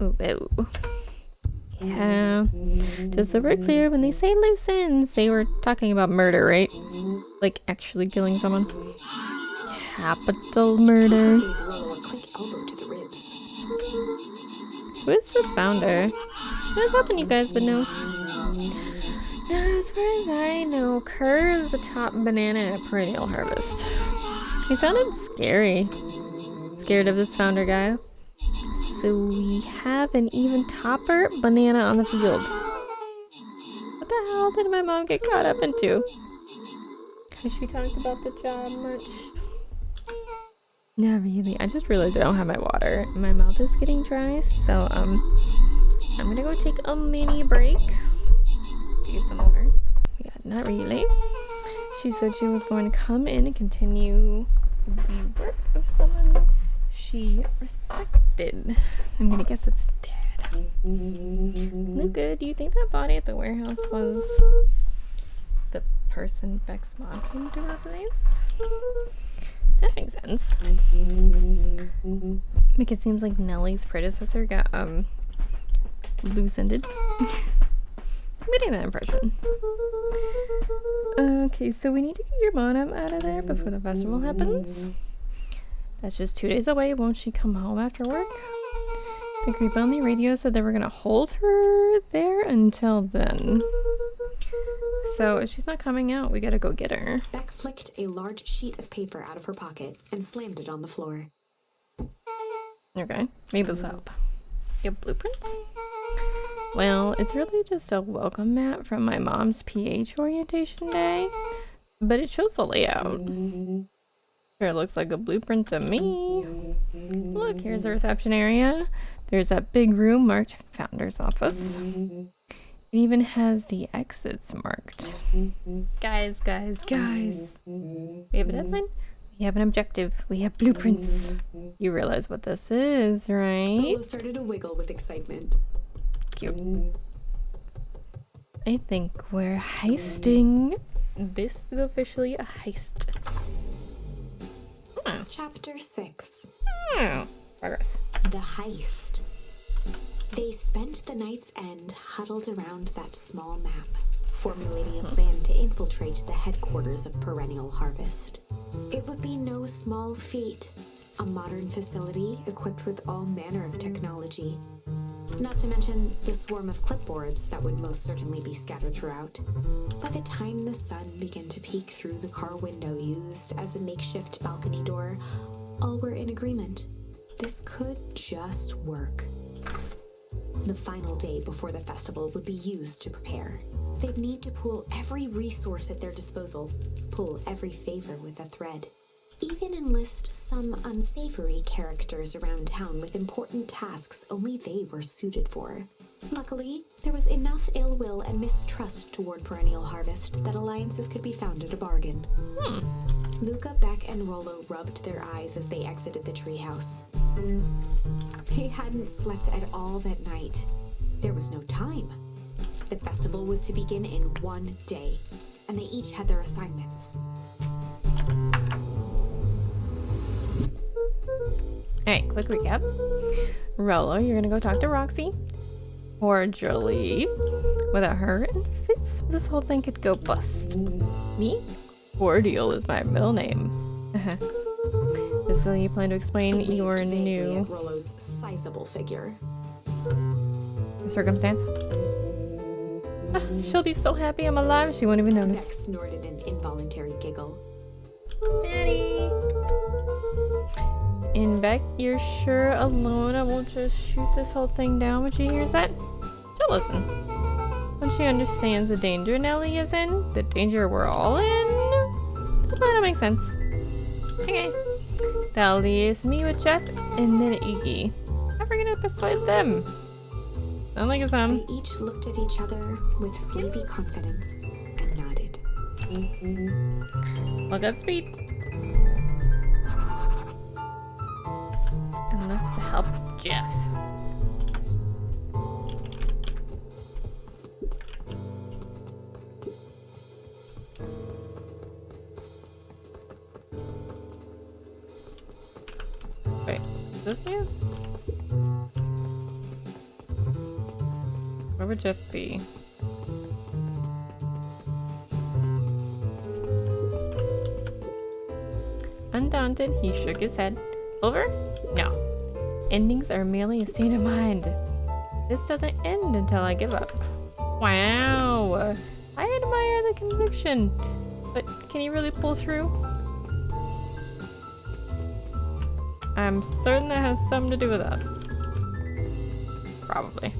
Ooh, ooh. Yeah. Just so we're clear, when they say loose ends, they were talking about murder, right? Like actually killing someone. Capital murder. Who is this founder? I was hoping you guys would know. As far as I know, Kerr is the top banana at Perennial Harvest. He sounded scary. Scared of this founder guy. So we have an even topper banana on the field. What the hell did my mom get caught up into? Has she talked about the job much? Not really. I just realized I don't have my water. My mouth is getting dry, so I'm gonna go take a mini break to get some water. Yeah, not really. She said she was going to come in and continue the work of someone she respected. I'm gonna guess it's dad. Luca, do you think that body at the warehouse was the person Beck's mom came to replace? That makes sense. Like, it seems like Nellie's predecessor got loose-ended. I'm getting that impression. Okay, so we need to get your mom out of there before the festival happens. That's just 2 days away. Won't she come home after work? The creep on the radio said they were gonna hold her there until then. So if she's not coming out, we gotta go get her. Beck flicked a large sheet of paper out of her pocket and slammed it on the floor. Okay, maybe this will help. You have blueprints? Well, it's really just a welcome mat from my mom's PH orientation day, but it shows the layout. Sure looks like a blueprint to me. Look, here's the reception area. There's that big room marked Founder's Office. It even has the exits marked. Guys. We have a deadline. We have an objective. We have blueprints. You realize what this is, right? Rolo started to wiggle with excitement. Cute. I think we're heisting. This is officially a heist. Chapter 6. Progress. The Heist. They spent the night's end huddled around that small map, formulating a plan to infiltrate the headquarters of Perennial Harvest. It would be no small feat, a modern facility equipped with all manner of technology. Not to mention the swarm of clipboards that would most certainly be scattered throughout. By the time the sun began to peek through the car window used as a makeshift balcony door, all were in agreement. This could just work. The final day before the festival would be used to prepare. They'd need to pool every resource at their disposal, pull every favor with a thread. Even enlist some unsavory characters around town with important tasks only they were suited for. Luckily, there was enough ill will and mistrust toward Perennial Harvest that alliances could be found at a bargain. Luca, Beck, and Rolo rubbed their eyes as they exited the treehouse. They hadn't slept at all that night. There was no time. The festival was to begin in 1 day, and they each had their assignments. Alright, quick recap. Rolo, you're gonna go talk to Roxy. Cordially. Without her and Fitz, this whole thing could go bust. Me? Cordial is my middle name. So you plan to explain your new Rolo's sizable figure. circumstance? She'll be so happy I'm alive she won't even notice. Beck snorted an involuntary giggle. Daddy! And Beck, you're sure Alona won't just shoot this whole thing down when she hears that? She'll listen. When she understands the danger Nellie is in, the danger we're all in, the plan makes sense. Okay. That leaves me with Jeff and then Iggy. How are we gonna persuade them? Sound like it's They each looked at each other with sleepy confidence and nodded. Well, Godspeed. And this to help Jeff. Wait, is this new? Where would Jeff be? Undaunted, he shook his head. Over? No. Endings are merely a state of mind. This doesn't end until I give up. Wow. I admire the conviction. But can you really pull through? I'm certain that has something to do with us. Probably.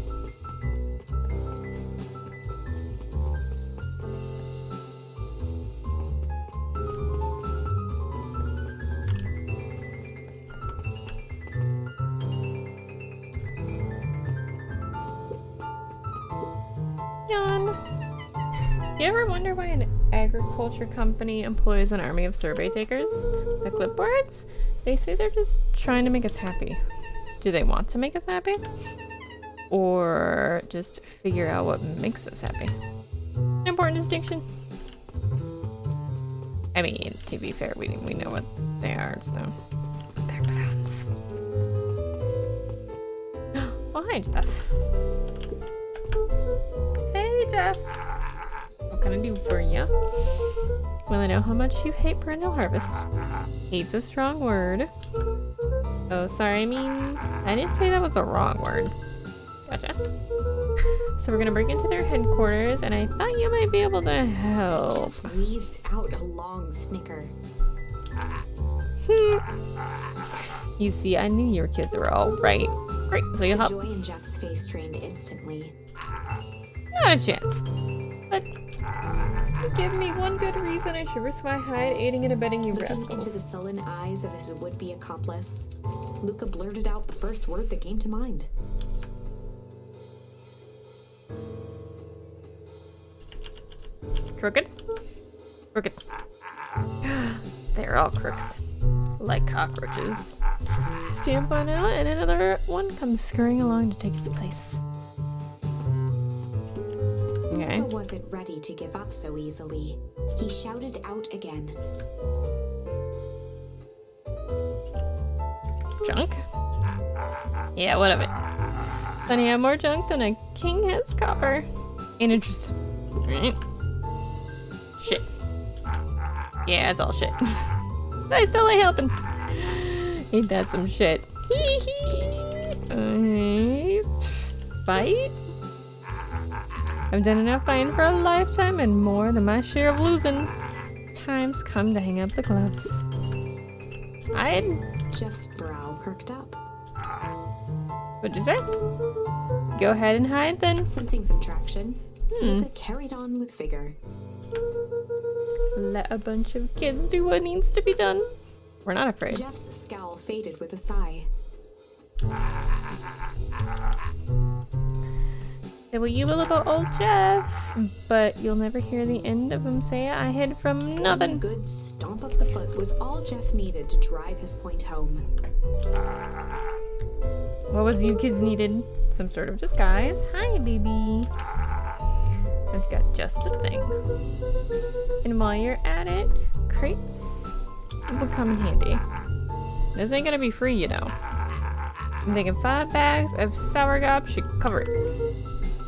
Yawn. You ever wonder why an agriculture company employs an army of survey takers? The clipboards? They say they're just trying to make us happy. Do they want to make us happy? Or just figure out what makes us happy? An important distinction. I mean, to be fair, we know what they are, so. There it comes. Oh, hi, Jeff. Hey, Jeff. What can I do for you? Well, I know how much you hate perennial harvest. Hate's a strong word. Oh, sorry, I didn't say that was a wrong word. Gotcha. So we're gonna break into their headquarters, and I thought you might be able to help. Jeff wheezed out a long snicker. You see, I knew your kids were all right. Great, so you'll help. Joy in Jeff's face drained instantly. Not a chance. But give me one good reason I should risk my hide aiding and abetting you Looking rascals. into the sullen eyes of his would-be accomplice, Luca blurted out the first word that came to mind. Crooked? Crooked. They're all crooks. Like cockroaches. Stamp one out and another one comes scurrying along to take its place. Okay. Luca wasn't ready to give up so easily. He shouted out again. Junk? Yeah, what of it? Plenty have more junk than a king has copper. Ain't interested. Right? Shit. Yeah, it's all shit. But I still ain't helping. Ain't that some shit? Hee hee. Fight? I've done enough fighting for a lifetime and more than my share of losing. Time's come to hang up the gloves. Hide? Jeff's brow perked up. What'd you say? Go ahead and hide then. Sensing some traction, Luca carried on with vigor. Let a bunch of kids do what needs to be done. We're not afraid. Jeff's scowl faded with a sigh. Say what you will about old Jeff, but you'll never hear the end of him say I hid from One nothing. good stomp of the foot was all Jeff needed to drive his point home. What was you kids needed? Some sort of disguise? Hi, baby. I've got just the thing. And while you're at it, crates will come in handy. This ain't gonna be free, you know. I'm thinking 5 bags of sour gob should cover it.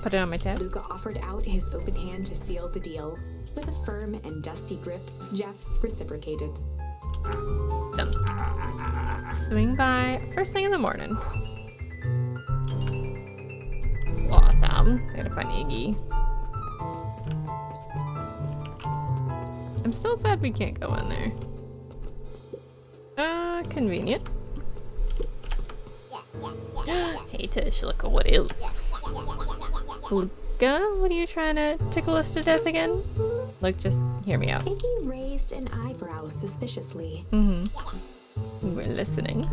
Put it on my tab. Luca offered out his open hand to seal the deal. With a firm and dusty grip, Jeff reciprocated. Done. Swing by first thing in the morning. Awesome. I gotta find Iggy. I'm still sad we can't go in there. Convenient. Hey Tish, look at what is. Luca, what are you trying to tickle us to death again? Look, just hear me out. Iggy raised an eyebrow suspiciously. We're listening.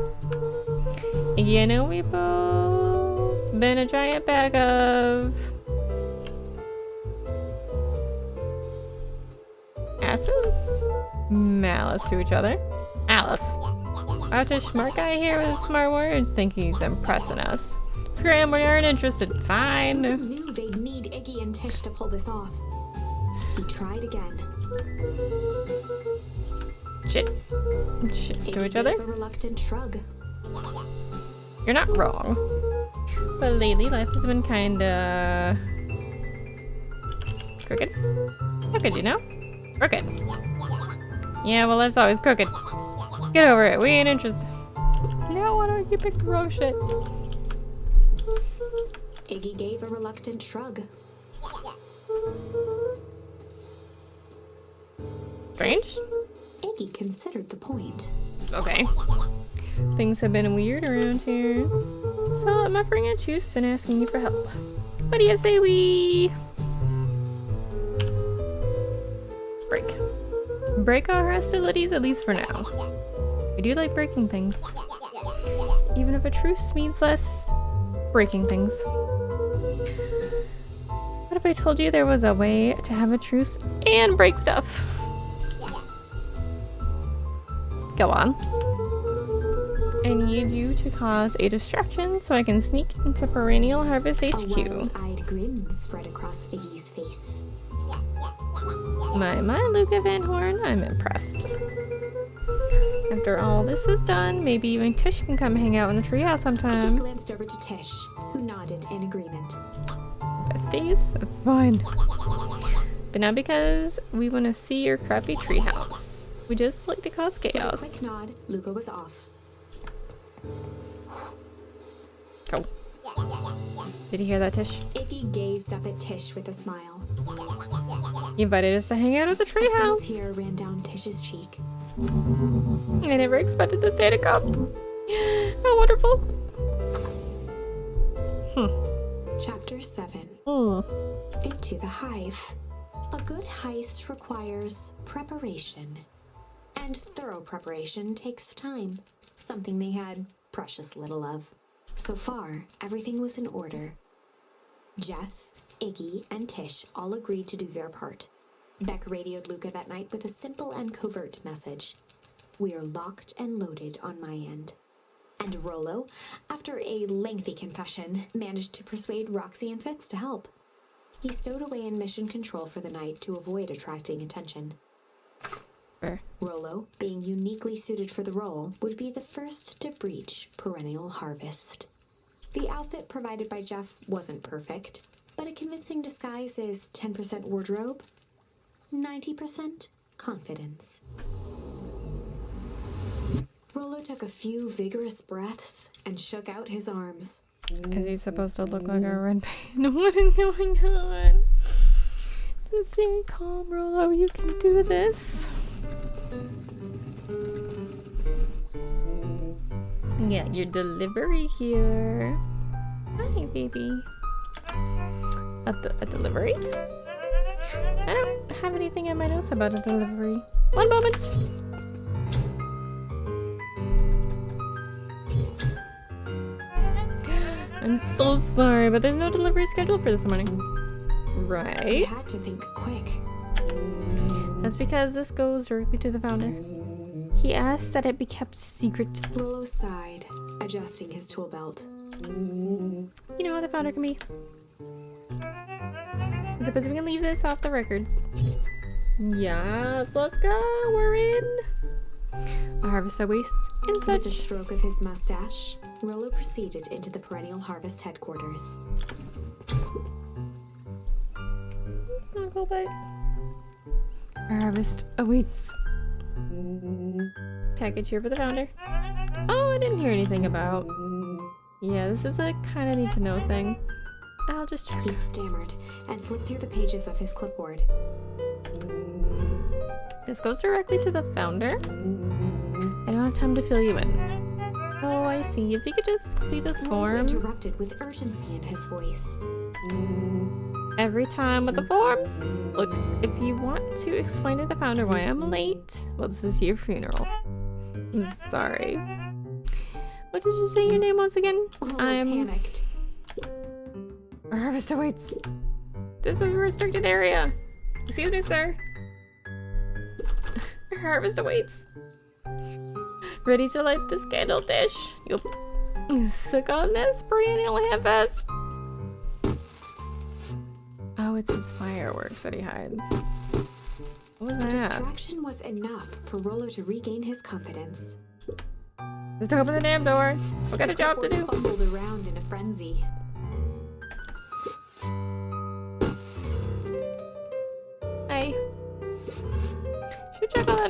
You know, we both been a giant bag of asses? Malice to each other. Alice. Out a smart guy here with smart words think he's impressing us. Scram, we aren't interested. Fine. Luca knew they'd need Iggy and Tish to pull this off. He tried again. Shit. Shit to Iggy each other? gave a reluctant shrug. You're not wrong. But lately, life has been kinda crooked. Crooked, you know? Crooked. Yeah, well, life's always crooked. Get over it. We ain't interested. No, why don't you pick the wrong shit? Iggy gave a reluctant shrug. Strange? Iggy considered the point. Okay. Things have been weird around here. So I'm offering a truce and asking you for help. What do you say we break our hostilities, at least for now? We do like breaking things. Even if a truce means less breaking things. What if I told you there was a way to have a truce and break stuff? Go on. I need you to cause a distraction so I can sneak into Perennial Harvest HQ. A wild-eyed grin spread across Iggy's face. My, Luca Van Horn, I'm impressed. After all this is done, maybe even Tish can come hang out in the treehouse sometime. Iggy glanced over to Tish, who nodded in agreement. Besties? Fine. But not because we want to see your crappy treehouse. We just like to cause chaos. With a quick nod, Luca was off. Go. Did you hear that, Tish? Iggy gazed up at Tish with a smile. You invited us to hang out at the A subtle treehouse. tear ran down Tish's cheek. I never expected this day to come. How wonderful. Chapter 7. Hmm. Into the Hive. A good heist requires preparation. And thorough preparation takes time. Something they had precious little of. So far, everything was in order. Jeff, Iggy, and Tish all agreed to do their part. Beck radioed Luca that night with a simple and covert message. We are locked and loaded on my end. And Rollo, after a lengthy confession, managed to persuade Roxy and Fitz to help. He stowed away in mission control for the night to avoid attracting attention. Fair. Rollo, being uniquely suited for the role, would be the first to breach Perennial Harvest. The outfit provided by Jeff wasn't perfect, but a convincing disguise is 10% wardrobe, 90% confidence. Rollo took a few vigorous breaths and shook out his arms. Is he supposed to look like a red paint? What is going on? Just stay calm, Rollo. You can do this. Yeah, your delivery here. Hi, baby. A delivery? I don't have anything in my notes about a delivery. One moment. I'm so sorry, but there's no delivery scheduled for this morning. He Right. had to think quick. That's because this goes directly to the founder. He asked that it be kept secret. Rollo sighed, adjusting his tool belt. You know how the founder can be. I suppose we can leave this off the records. Yes, let's go. We're in. A harvest of waste and With such. a stroke of his mustache, Rollo proceeded into the Perennial Harvest headquarters. I'll go back. Our harvest awaits. Package here for the founder. Oh, I didn't hear anything about. Yeah, this is a kind of need to know thing. I'll just check. He stammered and flipped through the pages of his clipboard. This goes directly to the founder. I don't have time to fill you in. Oh, I see. If you could just complete this Rollo form interrupted with urgency in his voice. every time with the forms. Look, if you want to explain to the founder why I'm late, well, this is your funeral. I'm sorry. What did you say your name was again? Rollo I'm panicked. Our harvest awaits. This is a restricted area. Excuse me, sir. Our harvest awaits. Ready to light this candle, Tish? You'll suck on this perennial harvest. Oh, it's his fireworks that he hides. What was The that? distraction was enough for Rollo to regain his confidence. Just open the damn door. We got a job to do. Fumbled around in a frenzy.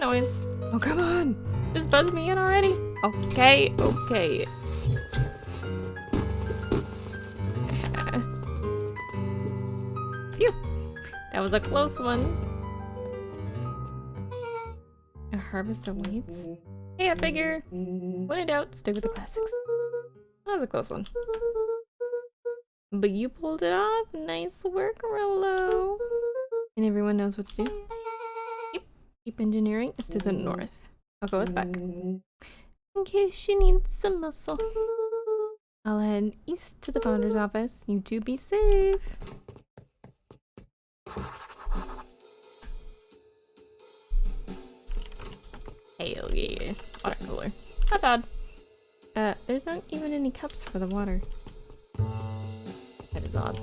noise. Oh, come on. Just buzz me in already. Okay, okay. Phew. That was a close one. A harvest awaits? Hey, I figure. When in doubt, stick with the classics. That was a close one. But you pulled it off. Nice work, Rolo. And everyone knows what to do. Yep. Keep engineering is to the north. I'll go with back. In case she needs some muscle. I'll head east to the founder's office. You two be safe. Hell yeah. Water cooler. That's odd. There's not even any cups for the water. That is odd.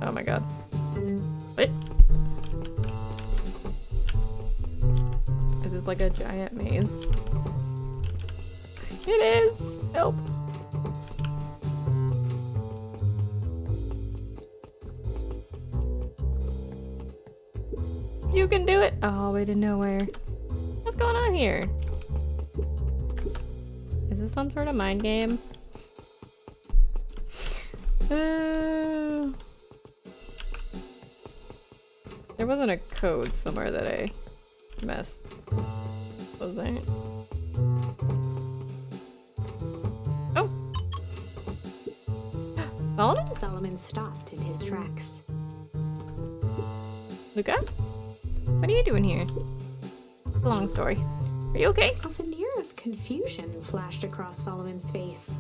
Oh my god. What? Is this like a giant maze? It is! Help! You can do it! Oh, way to nowhere. What's going on here? Is this some sort of mind game? There wasn't a code somewhere that I missed. Was there? Oh! Solomon? Solomon stopped in his tracks. Luca? What are you doing here? It's a long story. Are you okay? A veneer of confusion flashed across Solomon's face.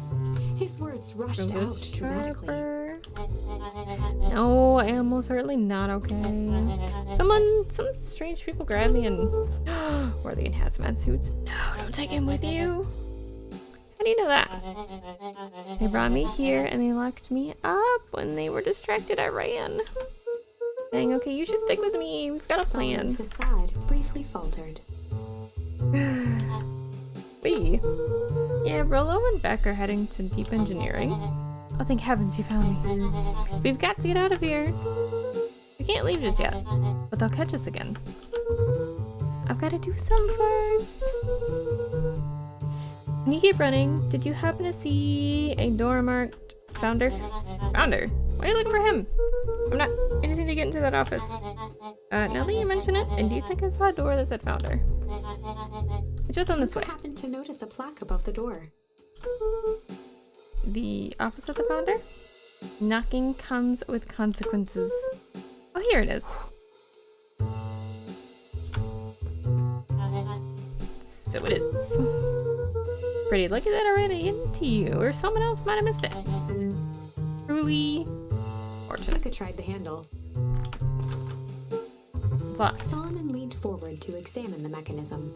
His words rushed out dramatically. No, I am most certainly not okay. Some strange people grabbed me and wore the hazmat suits. No, don't take him with you. How do you know that? They brought me here and they locked me up. When they were distracted, I ran. Dang, okay, you should stick with me. We've got a plan. Solomon's facade briefly faltered. Wait. Yeah, Rolo and Beck are heading to deep engineering. Oh, thank heavens you found me. We've got to get out of here. We can't leave just yet, but they'll catch us again. I've got to do some first. When you keep running, did you happen to see a door marked Founder? Founder? Why are you looking for him? I'm not. I just need to get into that office. Now that you mention it, I do think I saw a door that said Founder. It's just on this way. I happened to notice a plaque above the door. The office of the Founder? Knocking comes with consequences. Oh, here it is. So it is. Pretty lucky that I ran into you, or someone else might have missed it. Truly fortunate. Luca tried the handle. It's locked. Solomon leaned forward to examine the mechanism.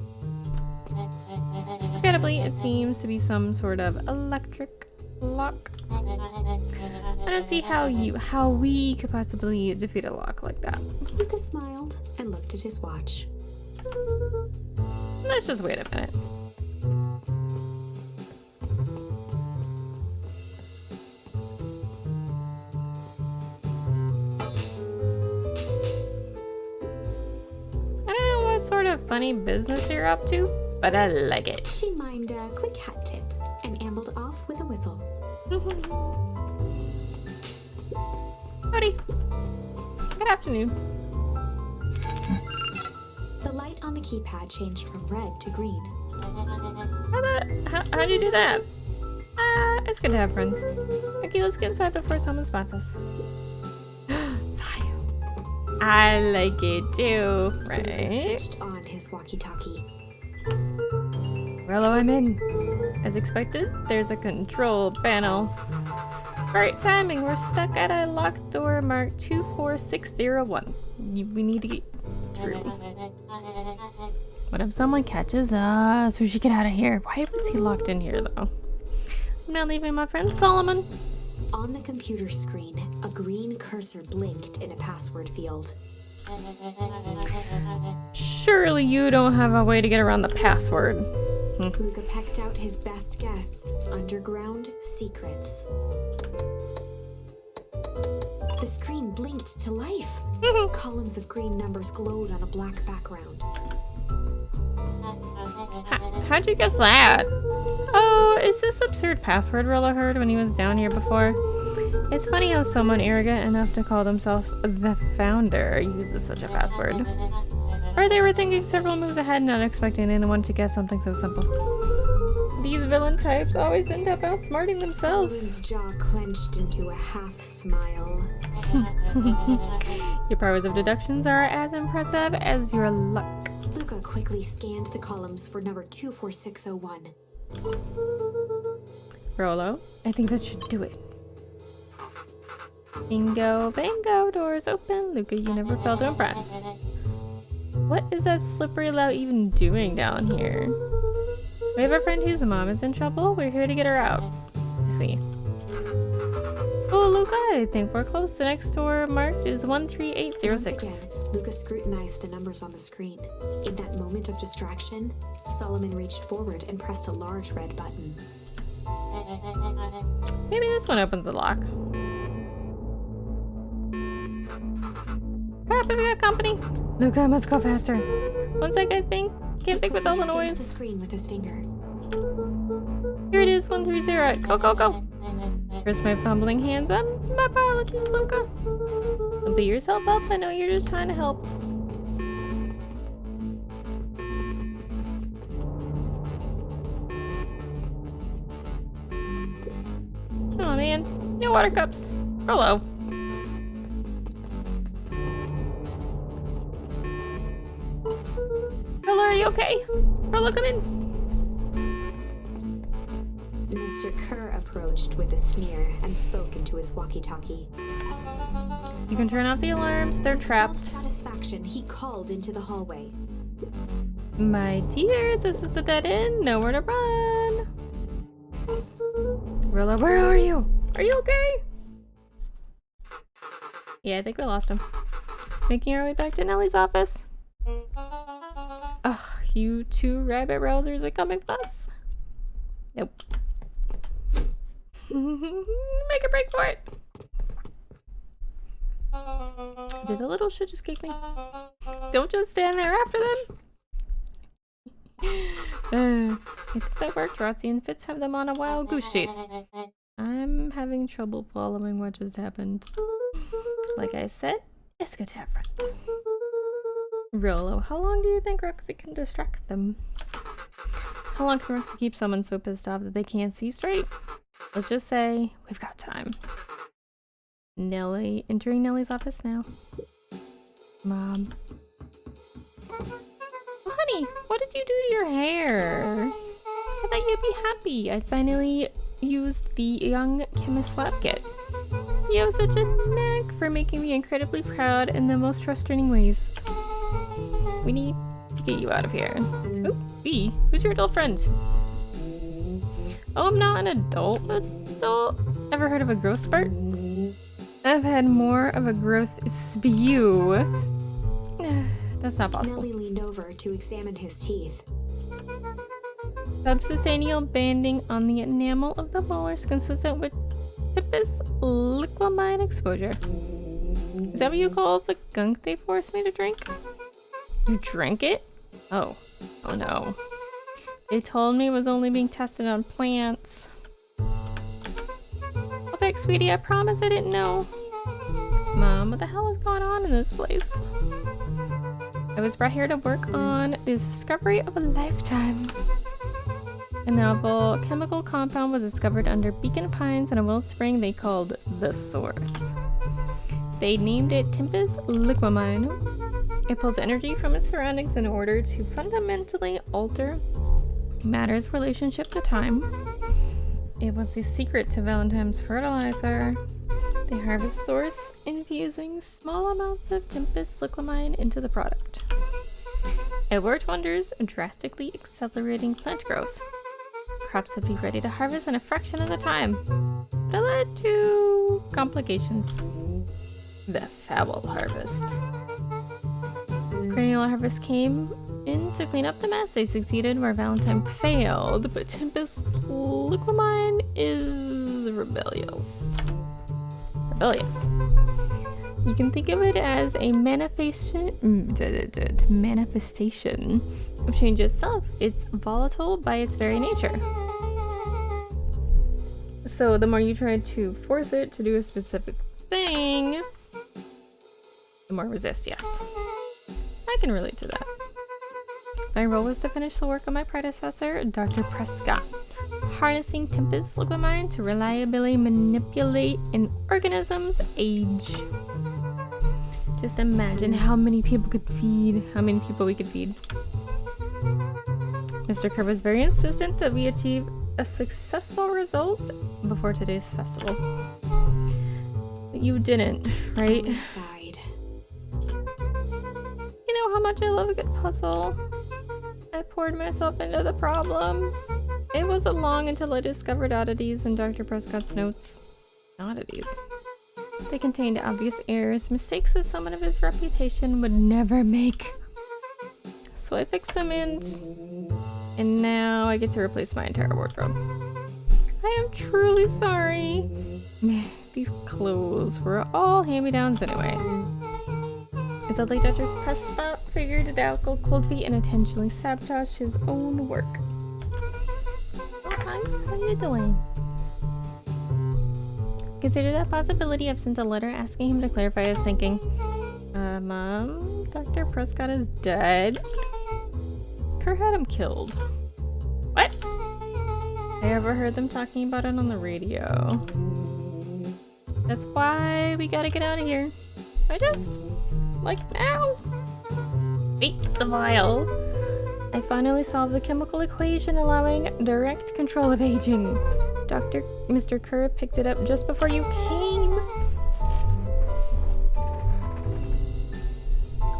Regrettably, it seems to be some sort of electric lock. I don't see how we could possibly defeat a lock like that. Luca smiled and looked at his watch. Let's just wait a minute. I don't know what sort of funny business you're up to, but I like it. She mimed a quick hat tip and ambled off with a whistle. Howdy. Good afternoon. The light on the keypad changed from red to green. How'd you do that? It's good to have friends. Okay, let's get inside before someone spots us. Sigh. I like it too, Luca right? switched on his walkie-talkie. Rolo, I'm in. As expected, there's a control panel. Great timing, we're stuck at a locked door marked 24601. We need to get through. What if someone catches us? We should get out of here. Why was he locked in here, though? I'm not leaving my friend Solomon. On the computer screen, a green cursor blinked in a password field. Surely you don't have a way to get around the password. Luca pecked out his best guess. Underground secrets. The screen blinked to life. Columns of green numbers glowed on a black background. How'd you guess that? Oh, is this absurd password Rilla heard when he was down here before? It's funny how someone arrogant enough to call themselves the founder uses such a password. Or they were thinking several moves ahead, not expecting anyone to guess something so simple. These villain types always end up outsmarting themselves. Solomon's jaw clenched into a half smile. Your powers of deductions are as impressive as your luck. Luca quickly scanned the columns for number 24601. Rolo, I think that should do it. Bingo, bango, doors open. Luca, you never fail to impress. What is that slippery lout even doing down here? We have a friend whose mom is in trouble. We're here to get her out. I see. Oh, Luca, I think we're close. The next door marked is 13806. Once again, Luca scrutinized the numbers on the screen. In that moment of distraction, Solomon reached forward and pressed a large red button. Maybe this one opens the lock. Crap, we got company. Luca, I must go faster. One sec, I think. Can't think with all the noise. The screen with his finger. Here it is, 130. Go, go, go. Here's my fumbling hands. My apologies, Luca. Don't beat yourself up. I know you're just trying to help. Oh man, no water cups. Hello. Hello, are you okay? Hello, come in. Mr. Kerr approached with a sneer and spoke into his walkie-talkie. You can turn off the alarms. They're With trapped. self-satisfaction, he called into the hallway. My dears, this is the dead end. Nowhere to run. Rilla, where are you? Are you okay? Yeah, I think we lost him. Making our way back to Nellie's office. Ugh, you two rabbit rousers are coming with us. Nope. Make a break for it. Did the little shit just kick me? Don't just stand there after them. I think that worked. Rotsy and Fitz have them on a wild goose chase. I'm having trouble following what just happened. Like I said, it's good to have friends. Rolo, how long do you think Roxy can distract them? How long can Roxy keep someone so pissed off that they can't see straight? Let's just say we've got time. Nellie, entering Nellie's office now. Mom. Oh, honey, what did you do to your hair? I thought you'd be happy. I finally used the young chemist lab kit. You have such a knack for making me incredibly proud in the most frustrating ways. We need to get you out of here. Oh, B, who's your adult friend? Oh, I'm not an adult. Ever heard of a growth spurt? I've had more of a growth spew. That's not possible. Nellie leaned over to examine his teeth. Substantial banding on the enamel of the molars consistent with typus liquamine exposure. Is that what you call the gunk they forced me to drink? You drank it? Oh. Oh no. They told me it was only being tested on plants. Oh, back, sweetie, I promise I didn't know. Mom, what the hell is going on in this place? I was brought here to work on the discovery of a lifetime. A novel chemical compound was discovered under Beacon Pines in a well spring they called the Source. They named it Tempus Liquamine. It pulls energy from its surroundings in order to fundamentally alter matter's relationship to time. It was the secret to Valentine's fertilizer. They harvest source, infusing small amounts of Tempus Liquamine into the product. It worked wonders, drastically accelerating plant growth. Crops would be ready to harvest in a fraction of the time. But it led to complications. The foul harvest. Perennial harvest came in to clean up the mess. They succeeded where Valentine failed, but Tempus Liquamine is rebellious. You can think of it as a manifestation of change itself. It's volatile by its very nature. So the more you try to force it to do a specific thing, the more resist, yes. I can relate to that. My role was to finish the work of my predecessor, Dr. Prescott, harnessing Tempest's liquid mind to reliably manipulate an organism's age. Just imagine how many people we could feed. Mr. Kerr was very insistent that we achieve a successful result before today's festival. But you didn't, right? Sighed. You know how much I love a good puzzle. I poured myself into the problem. It wasn't long until I discovered oddities in Dr. Prescott's notes. Oddities? They contained obvious errors, mistakes that someone of his reputation would never make. So I fixed them and now I get to replace my entire wardrobe. I am truly sorry. These clothes were all hand-me-downs anyway. It sounds like Dr. Prescott figured it out, go cold feet, and intentionally sabotaged his own work. Oh, hi, how are you doing? Consider that possibility. I've sent a letter asking him to clarify his thinking. Mom, Dr. Prescott is dead. Kerr had him killed. What? I overheard them talking about it on the radio. That's why we gotta get out of here. Like now? Wait, the vial. I finally solved the chemical equation allowing direct control of aging. Mr. Kerr picked it up just before you came.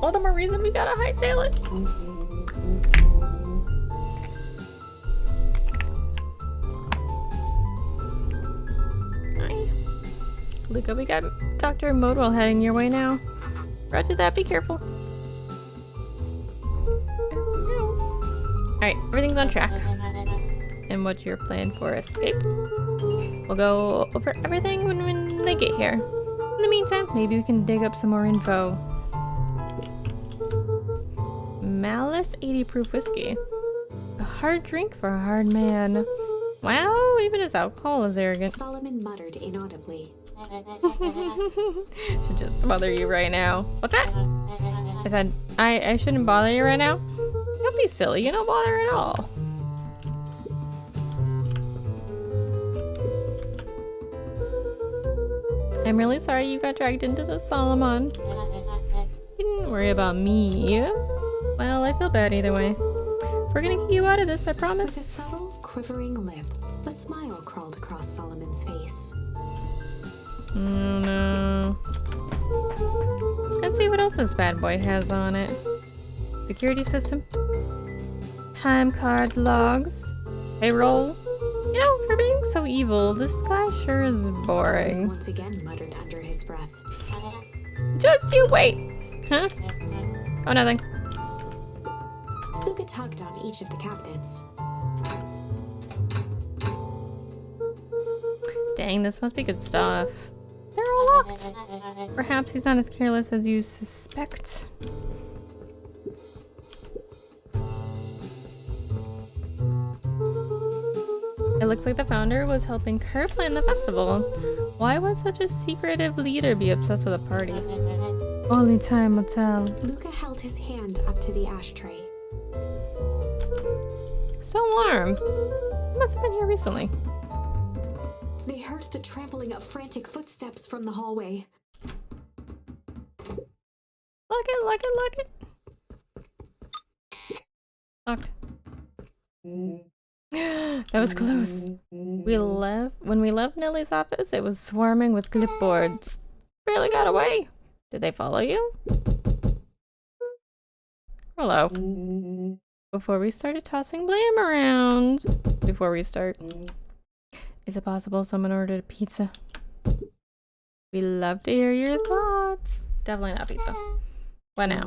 All the more reason we gotta hightail it. Hi. Luca, we got Dr. Modwell heading your way now. Roger that, be careful. Alright, everything's on track. And what's your plan for escape? We'll go over everything when they get here. In the meantime, maybe we can dig up some more info. Malice 80 proof whiskey. A hard drink for a hard man. Wow, even his alcohol is arrogant. Solomon muttered inaudibly. Should just smother you right now. What's that? I said, I shouldn't bother you right now? Don't be silly, you don't bother at all. I'm really sorry you got dragged into the Solomon. You didn't worry about me. Well, I feel bad either way. We're gonna get you out of this, I promise. With a subtle, quivering lip, a smile crawled across Solomon's face. Oh no. Let's see what else this bad boy has on it. Security system. Time card logs. Payroll. You know, for being so evil, this guy sure is boring. Once again muttered under his breath. Just you wait! Huh? Oh, nothing. Luca tugged on each of the cabinets. Dang, this must be good stuff. They're all locked. Perhaps he's not as careless as you suspect. It looks like the founder was helping Kerr plan the festival. Why would such a secretive leader be obsessed with a party? Only time will tell. Luca held his hand up to the ashtray. So warm. He must have been here recently. They heard the trampling of frantic footsteps from the hallway. Lock it, lock it, lock it. Locked. That was close. When we left Nellie's office, it was swarming with clipboards. Barely got away. Did they follow you? Hello. Before we started tossing blame around. Is it possible someone ordered a pizza? We love to hear your thoughts. Definitely not pizza. What now?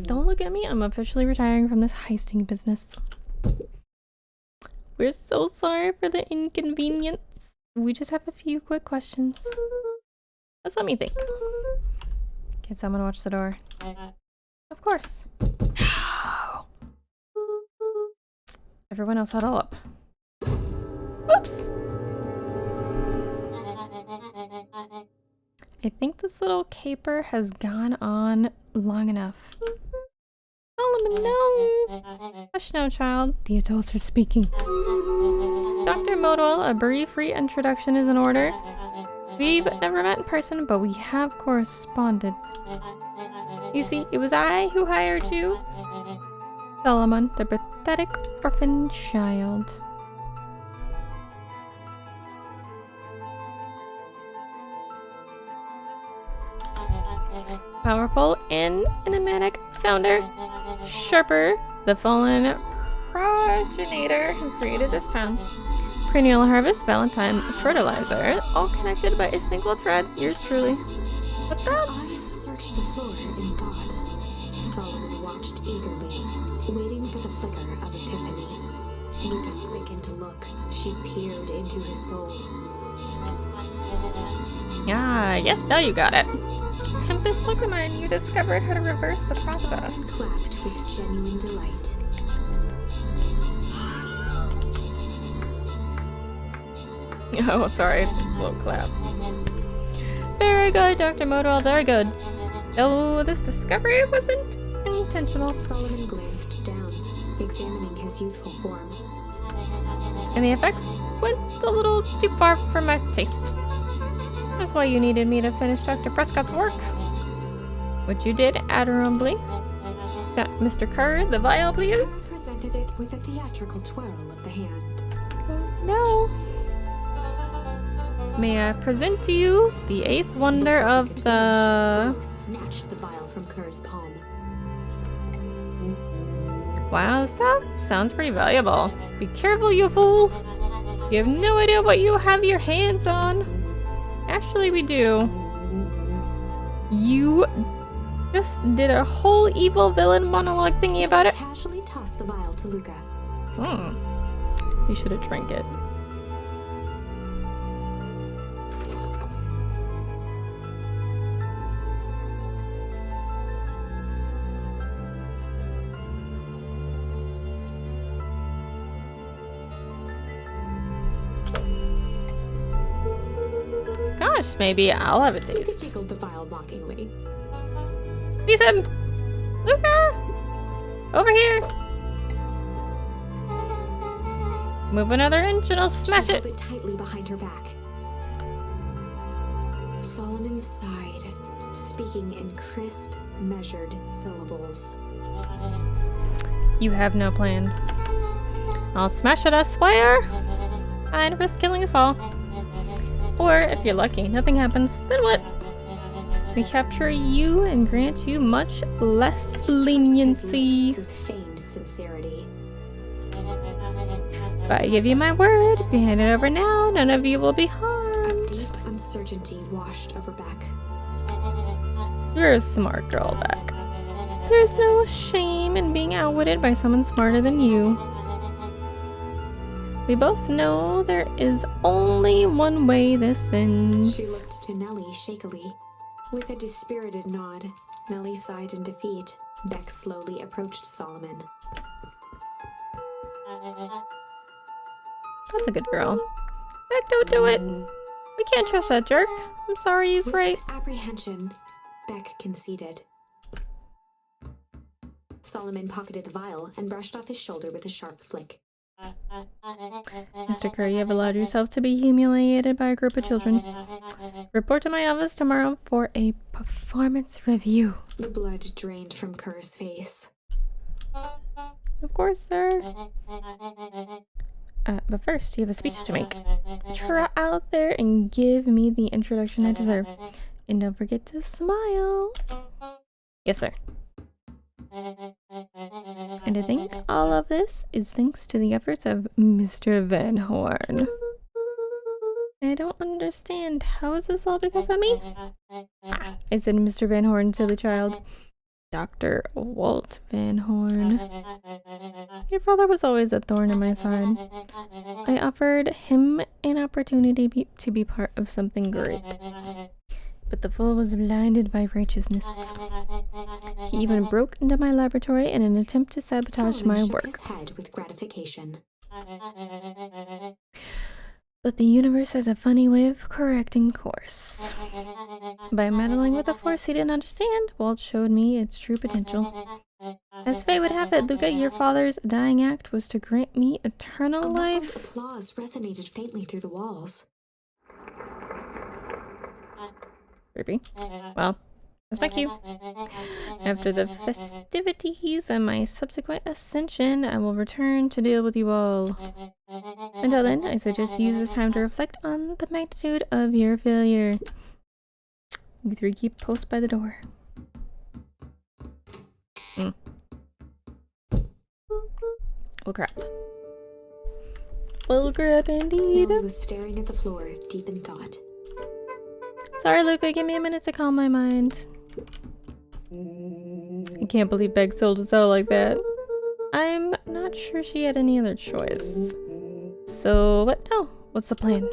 Don't look at me. I'm officially retiring from this heisting business. We're so sorry for the inconvenience. We just have a few quick questions. Just let me think. Can someone watch the door? Of course. Everyone else huddle up. Oops! I think this little caper has gone on long enough. Solomon, no! Hush now, child. The adults are speaking. Dr. Modwell, a brief reintroduction is in order. We've never met in person, but we have corresponded. You see, it was I who hired you. Solomon, the pathetic orphan child. Powerful and enigmatic founder, Sharper, the fallen progenitor who created this town. Perennial harvest, Valentine, fertilizer, all connected by a single thread. Yours truly. But that's... Searched the floor in thought. Solomon watched eagerly, waiting for the flicker of epiphany. With a sickened look, she peered into his soul. Ah, yes, now you got it. Tempest, look at mine. You discovered how to reverse the process. Solomon clapped with genuine delight. Oh, sorry, it's a slow clap. Very good, Dr. Modwell, very good. Though this discovery wasn't intentional. Solomon glanced down, examining his youthful form. And the effects went a little too far for my taste. That's why you needed me to finish Dr. Prescott's work. Which you did admirably. Mr. Kerr, the vial, please. Kerr presented it with a theatrical twirl of the hand. No. May I present to you the eighth wonder of the... Snatched the vial from Kerr's palm. Wow, stuff sounds pretty valuable. Be careful, you fool. You have no idea what you have your hands on. Actually, we do. You just did a whole evil villain monologue thingy about it. Casually tossed the vial to Luca. You should have drank it. Gosh, maybe I'll have a Luca taste. tickled the vial mockingly. Please him! Luca! Over here! Move another inch and I'll smash She it! held it tightly behind her back. Solomon sighed, speaking in crisp, measured syllables. You have no plan. I'll smash it, I swear! I'd risk killing us all. Or, if you're lucky, nothing happens, then what? We capture you and grant you much less leniency. With feigned sincerity. But I give you my word, if you hand it over now, none of you will be harmed. Deep uncertainty washed over Beck. You're a smart girl, Beck. There's no shame in being outwitted by someone smarter than you. We both know there is only one way this ends. She looked to Nellie shakily. With a dispirited nod, Nellie sighed in defeat. Beck slowly approached Solomon. That's a good girl. Beck, don't do it. We can't trust that jerk. I'm sorry, he's right. With apprehension, Beck conceded. Solomon pocketed the vial and brushed off his shoulder with a sharp flick. Mr. Curry, you have allowed yourself to be humiliated by a group of children. Report to my office tomorrow for a performance review. The blood drained from Kerr's face. Of course, sir. But first, you have a speech to make. Try out there and give me the introduction I deserve. And don't forget to smile. Yes, sir. And I think all of this is thanks to the efforts of Mr. Van Horn. I don't understand. How is this all because of me? I said Mr. Van Horn to the child. Dr. Walt Van Horn. Your father was always a thorn in my side. I offered him an opportunity to be part of something great. But the fool was blinded by righteousness. He even broke into my laboratory in an attempt to sabotage Solomon my shook work. his head with gratification. But the universe has a funny way of correcting course. By meddling with a force he didn't understand, Walt showed me its true potential. As fate would have it, Luca, your father's dying act was to grant me eternal life. Applause resonated faintly through the walls. Creepy. Well, that's my cue. After the festivities and my subsequent ascension, I will return to deal with you all. Until then, I suggest you use this time to reflect on the magnitude of your failure. You three keep post by the door. Oh crap. Well, crap indeed. Nellie was staring at the floor, deep in thought. Sorry, Luca, give me a minute to calm my mind. I can't believe Beck sold us out like that. I'm not sure she had any other choice. So, what now? What's the plan?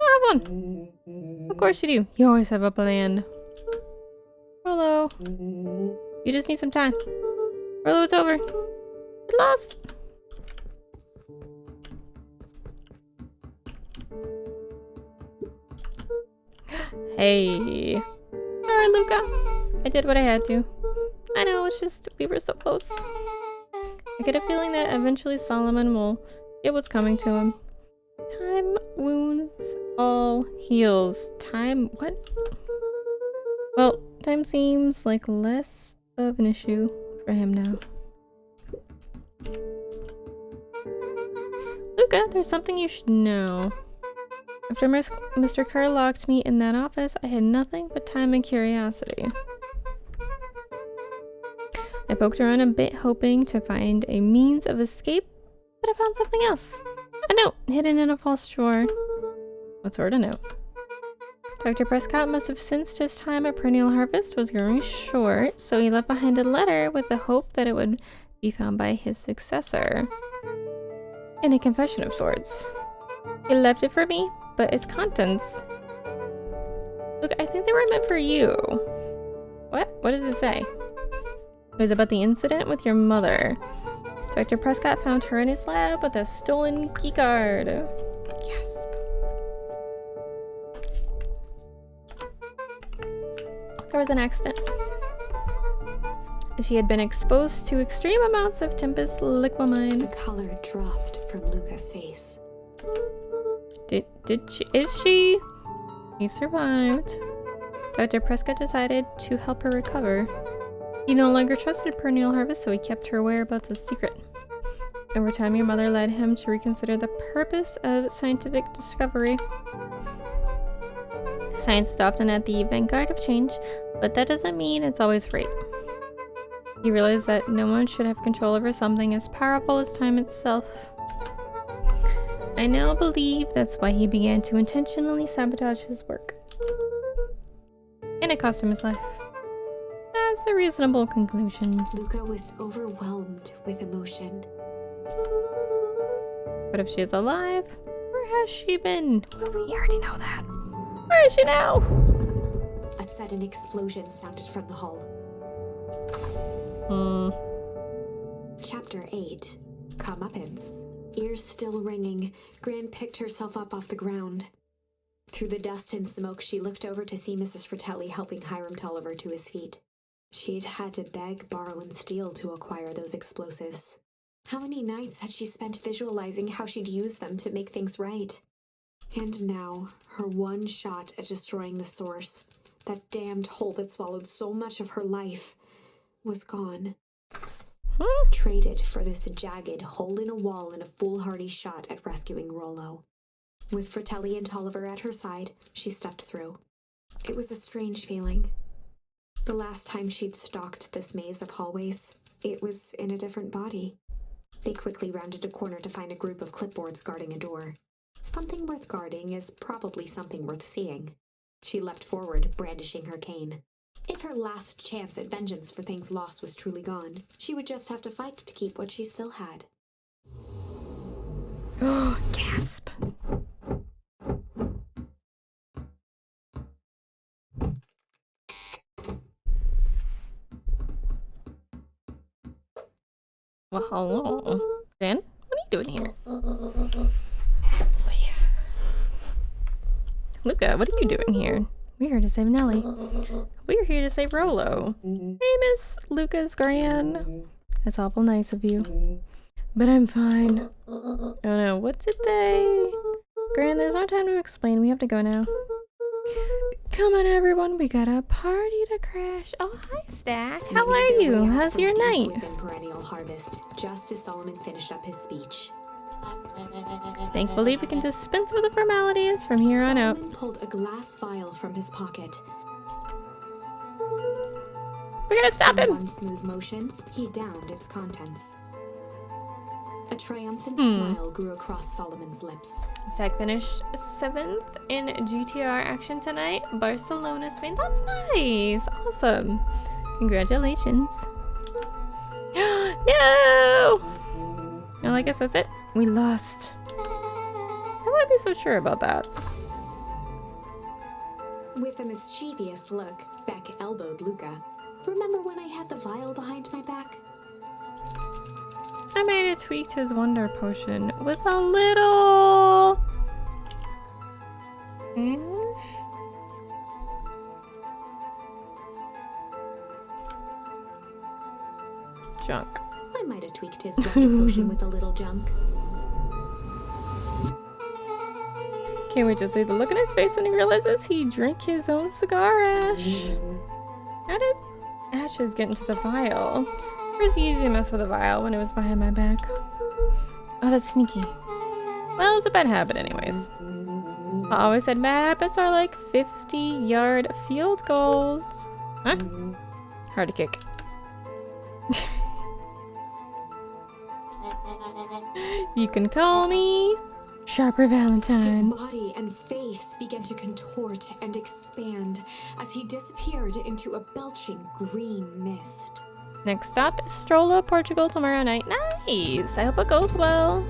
I have one. Of course you do. You always have a plan. Rolo. You just need some time. Rolo, it's over. Get lost. Hey. Alright, Luca. I did what I had to. I know, it's just, we were so close. I get a feeling that eventually Solomon will get what's coming to him. Time wounds all heals. Time, what? Well, time seems like less of an issue for him now. Luca, there's something you should know. After Mr. Kerr locked me in that office, I had nothing but time and curiosity. I poked around a bit, hoping to find a means of escape, but I found something else. A note hidden in a false drawer. What sort of note? Dr. Prescott must have sensed his time at Perennial Harvest was growing short, so he left behind a letter with the hope that it would be found by his successor. In a confession of sorts. He left it for me, but its contents... Look, I think they were meant for you. What? What does it say? It was about the incident with your mother. Dr. Prescott found her in his lab with a stolen keycard. Gasp. There was an accident. She had been exposed to extreme amounts of Tempest liquamine. The color dropped from Luca's face. Did she? Is she? He survived. Dr. Prescott decided to help her recover. He no longer trusted Perennial Harvest, so he kept her whereabouts a secret. Over time, your mother led him to reconsider the purpose of scientific discovery. Science is often at the vanguard of change, but that doesn't mean it's always right. He realized that no one should have control over something as powerful as time itself. I now believe that's why he began to intentionally sabotage his work. And it cost him his life. That's a reasonable conclusion. Luca was overwhelmed with emotion. But if she is alive, where has she been? We already know that. Where is she now? A sudden explosion sounded from the hall. Chapter 8. Comeuppance. Ears still ringing, Gran picked herself up off the ground. Through the dust and smoke, she looked over to see Mrs. Fratelli helping Hiram Tolliver to his feet. She'd had to beg, borrow, and steal to acquire those explosives. How many nights had she spent visualizing how she'd use them to make things right? And now, her one shot at destroying the source, that damned hole that swallowed so much of her life, was gone. Traded for this jagged hole in a wall and a foolhardy shot at rescuing Rollo. With Fratelli and Tolliver at her side, she stepped through. It was a strange feeling. The last time she'd stalked this maze of hallways, it was in a different body. They quickly rounded a corner to find a group of clipboards guarding a door. Something worth guarding is probably something worth seeing. She leapt forward, brandishing her cane. If her last chance at vengeance for things lost was truly gone, she would just have to fight to keep what she still had. Gasp. hello. Gran, what are you doing here? Luca, what are you doing here? We're here to save Nellie. We're here to save Rolo. Hey, Miss Luca's Gran. That's awful nice of you. But I'm fine. Oh no, what did they... Gran, there's no time to explain. We have to go now. Come on, everyone. We got a party to crash. Oh, hi, Stack. How are you? How's your night? Within perennial harvest, just as Solomon finished up his speech. Thankfully, we can dispense with the formalities from here on out. Solomon pulled a glass vial from his pocket. We're gonna stop In him! one smooth motion, he downed its contents. A triumphant smile grew across Solomon's lips. Stack finished 7th in GTR action tonight. Barcelona, Spain. That's nice! Awesome. Congratulations. No! Well, I guess that's it. We lost. How would I be so sure about that? With a mischievous look, Beck elbowed Luca. Remember when I had the vial behind my back? I made a tweak to his wonder potion with a little... junk. I might have tweaked his wonder potion with a little junk. Can't wait to see the look in his face when he realizes he drank his own cigar ash. How did ashes get into the vial? Where's he usually mess with a vial when it was behind my back? Oh, that's sneaky. Well, it's a bad habit anyways. I always said bad habits are like 50-yard field goals. Huh? Hard to kick. You can call me Sharper Valentine. His body and face began to contort and expand as he disappeared into a belching green mist. Next stop is Strolla, Portugal tomorrow night. Nice! I hope it goes well.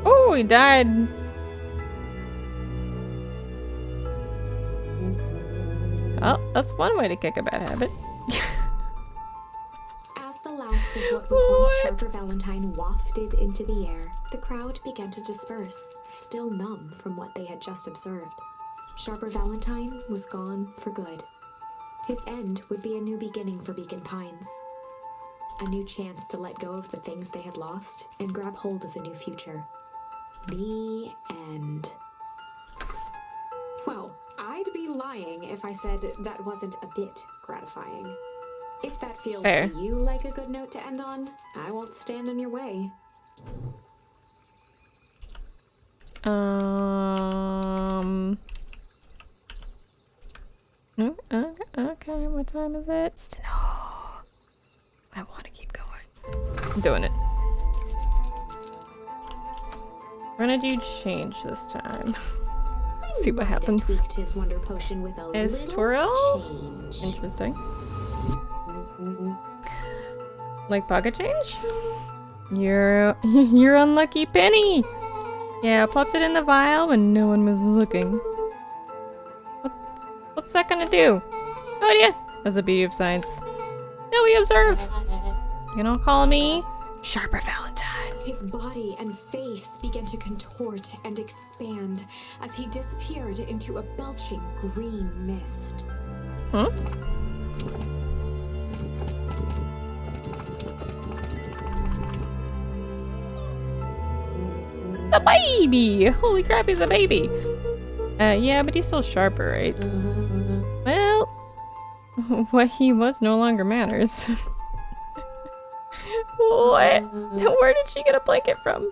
Oh, he died. Oh, that's one way to kick a bad habit. As the last of what was once Sharper Valentine wafted into the air, the crowd began to disperse, still numb from what they had just observed. Sharper Valentine was gone for good. His end would be a new beginning for Beacon Pines. A new chance to let go of the things they had lost and grab hold of a new future. The end. Well, I'd be lying if I said that wasn't a bit gratifying. If that feels Fair. to you like a good note to end on, I won't stand in your way. Okay, what time is it? No. I want to keep going. I'm doing it. We're gonna do change this time. See what happens. Tweaked his wonder potion with a Is little twirl? change. Interesting. Like pocket change? You're unlucky penny. Yeah, I plopped it in the vial when no one was looking. What's that gonna do? No idea. That's the beauty of science. Now we observe. You don't call me Sharper Valentine. His body and face began to contort and expand as he disappeared into a belching green mist. Huh? The baby! Holy crap, he's a baby! Yeah, but he's still Sharper, right? Well, what he was no longer matters. What? Where did she get a blanket from?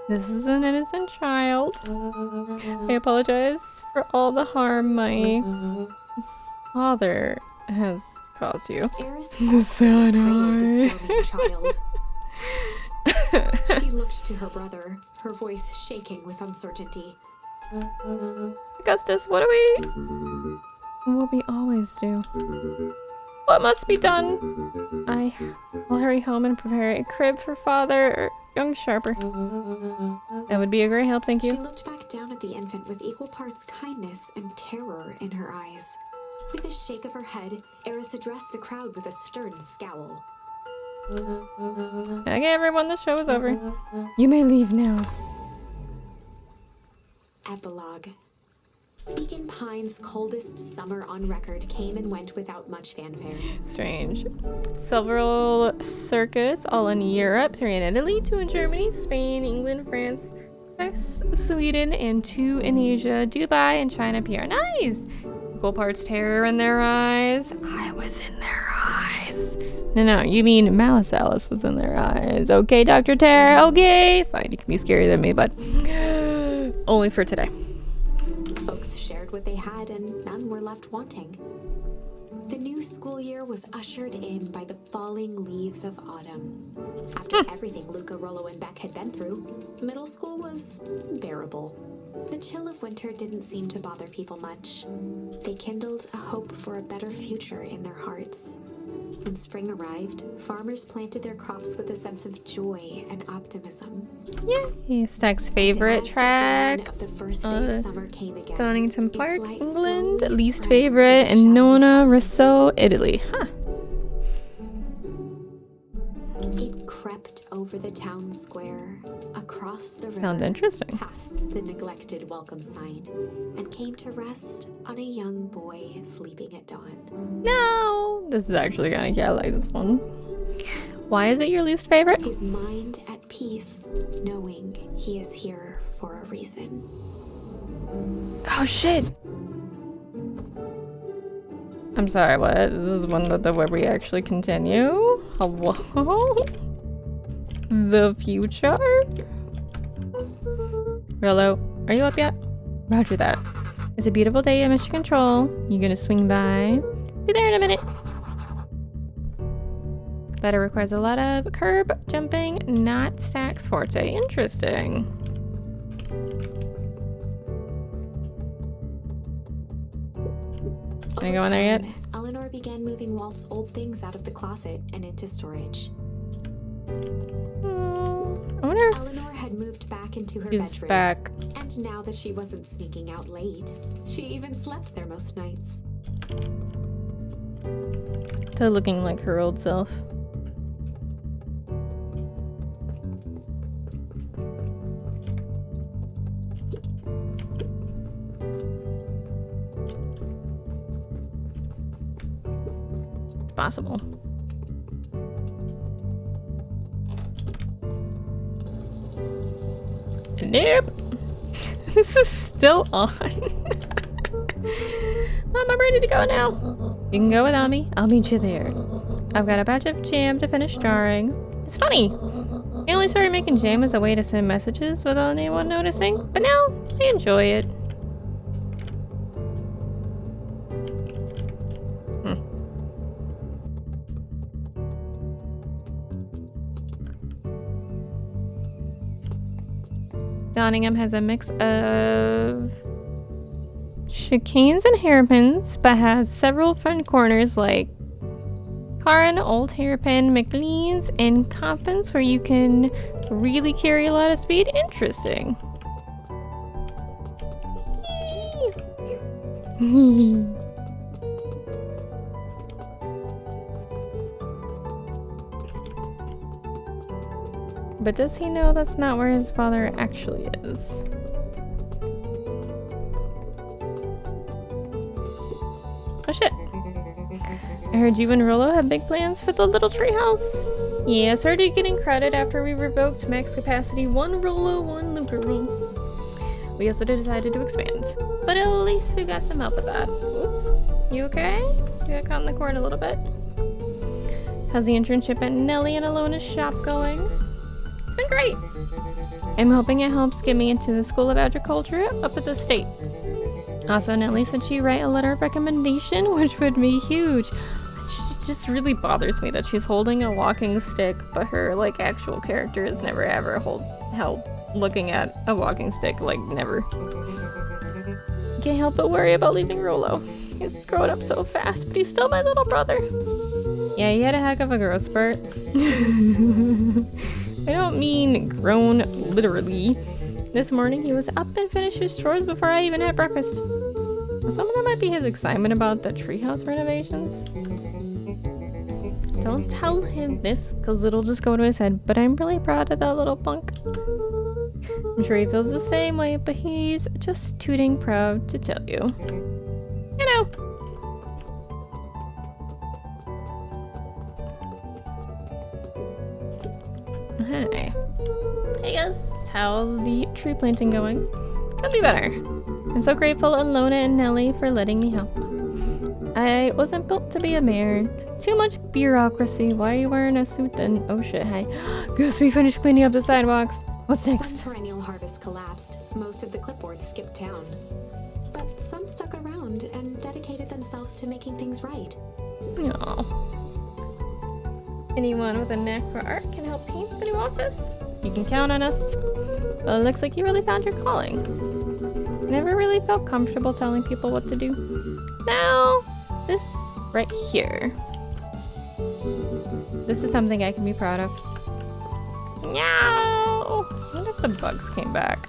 This is an innocent child. I apologize for all the harm my father has caused you. Eris The sad the eye. squirming child. She looked to her brother, her voice shaking with uncertainty. Augustus, what do we always do? What must be done? I'll hurry home and prepare a crib for father or young Sharper. That would be a great help, thank you. She looked back down at the infant with equal parts kindness and terror in her eyes. With a shake of her head, Eris addressed the crowd with a stern scowl. Okay, everyone, the show is over. You may leave now. Epilogue. Beacon Pine's coldest summer on record came and went without much fanfare. Strange. Several circus, all in Europe, 3 in Italy, 2 in Germany, Spain, England, France, Sweden, and 2 in Asia, Dubai, and China PR. Nice! Equal parts terror in their eyes. I was in their eyes. No, you mean WhoIsAlyss was in their eyes. Okay, Dr. Terror, okay. Fine, you can be scarier than me, but only for today. Folks shared what they had, and none were left wanting. The new school year was ushered in by the falling leaves of autumn. After everything Luca, Rollo, and Beck had been through, middle school was bearable. The chill of winter didn't seem to bother people much. They kindled a hope for a better future in their hearts. When spring arrived, farmers planted their crops with a sense of joy and optimism. Yeah, Stack's favorite track. Of the first day of summer came again. Donington Park, England. Least favorite, and Nona Rosso, Italy. Huh. It crept over the town square, across the river, Sounds interesting. past the neglected welcome sign, and came to rest on a young boy sleeping at dawn. No! This is actually kind of cute. I like this one. Why is it your least favorite? His mind at peace, knowing he is here for a reason. Oh, shit! I'm sorry, what? This is one of the where we actually continue? Hello? The future? Rollo, are you up yet? Roger that. It's a beautiful day in Mission Control. You gonna swing by? Be there in a minute. Letter requires a lot of curb jumping, not Stack's forte. Interesting. Can I go in there yet? Eleanor began moving Walt's old things out of the closet and into storage. I wonder if Eleanor had moved back into her he's bedroom. back. And now that she wasn't sneaking out late, she even slept there most nights. To looking like her old self. Possible. Nope. This is still on. Mom, I'm ready to go now. You can go without me. I'll meet you there. I've got a batch of jam to finish jarring. It's funny. I only started making jam as a way to send messages without anyone noticing, but now I enjoy it. Donningham has a mix of chicanes and hairpins, but has several fun corners like Caron, Old Hairpin, McLean's, and Compton's where you can really carry a lot of speed. Interesting. But does he know that's not where his father actually is? Oh shit. I heard you and Rollo have big plans for the little treehouse. Yeah, I started getting crowded after we revoked max capacity 1 Rollo, 1 Luca room. We also decided to expand. But at least we got some help with that. Oops. You okay? You got caught in the cord a little bit. How's the internship at Nellie and Alona's shop going? It's been great. I'm hoping it helps get me into the School of Agriculture up at the state. Also, Nellie said she'd write a letter of recommendation, which would be huge. It just really bothers me that she's holding a walking stick, but her like actual character is never ever held looking at a walking stick, like never. Can't help but worry about leaving Rollo. He's growing up so fast, but he's still my little brother. Yeah, he had a heck of a growth spurt. I don't mean grown literally. This morning he was up and finished his chores before I even had breakfast. Some of that might be his excitement about the treehouse renovations. Don't tell him this, because it'll just go to his head, but I'm really proud of that little punk. I'm sure he feels the same way, but he's just tooting proud to tell you. You know. Hi. Hey guys, how's the tree planting going? Could be better. I'm so grateful to Lona and Nellie for letting me help. I wasn't built to be a mayor. Too much bureaucracy. Why are you wearing a suit then? Oh shit, hey. Guess we finished cleaning up the sidewalks. What's next? When perennial harvest collapsed, most of the clipboards skipped town. But some stuck around and dedicated themselves to making things right. Aww. Anyone with a knack for art can help paint the new office. You can count on us. Well, it looks like you really found your calling. I never really felt comfortable telling people what to do. Now, this right here. This is something I can be proud of. Meow! I wonder if the bugs came back.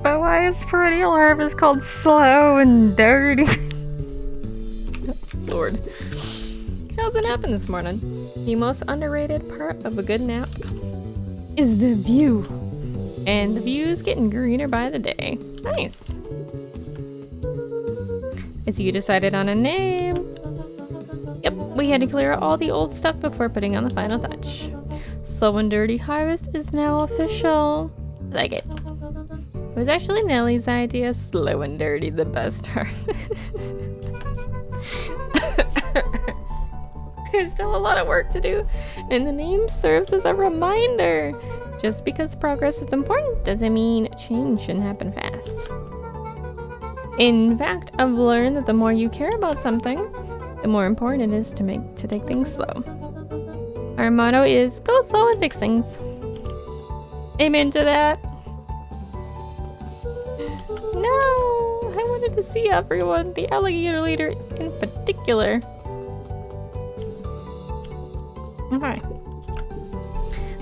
But why is perennial harvest called slow and dirty? Lord. How's it happen this morning? The most underrated part of a good nap is the view. And the view is getting greener by the day. Nice. As you decided on a name. Yep, we had to clear out all the old stuff before putting on the final touch. Slow and Dirty Harvest is now official. I like it. It was actually Nellie's idea. Slow and dirty, the best harvest. There's still a lot of work to do, and the name serves as a reminder. Just because progress is important doesn't mean change shouldn't happen fast. In fact, I've learned that the more you care about something, the more important it is to take things slow. Our motto is go slow and fix things. Amen to that. No, I wanted to see everyone, the alligator leader in particular. Okay.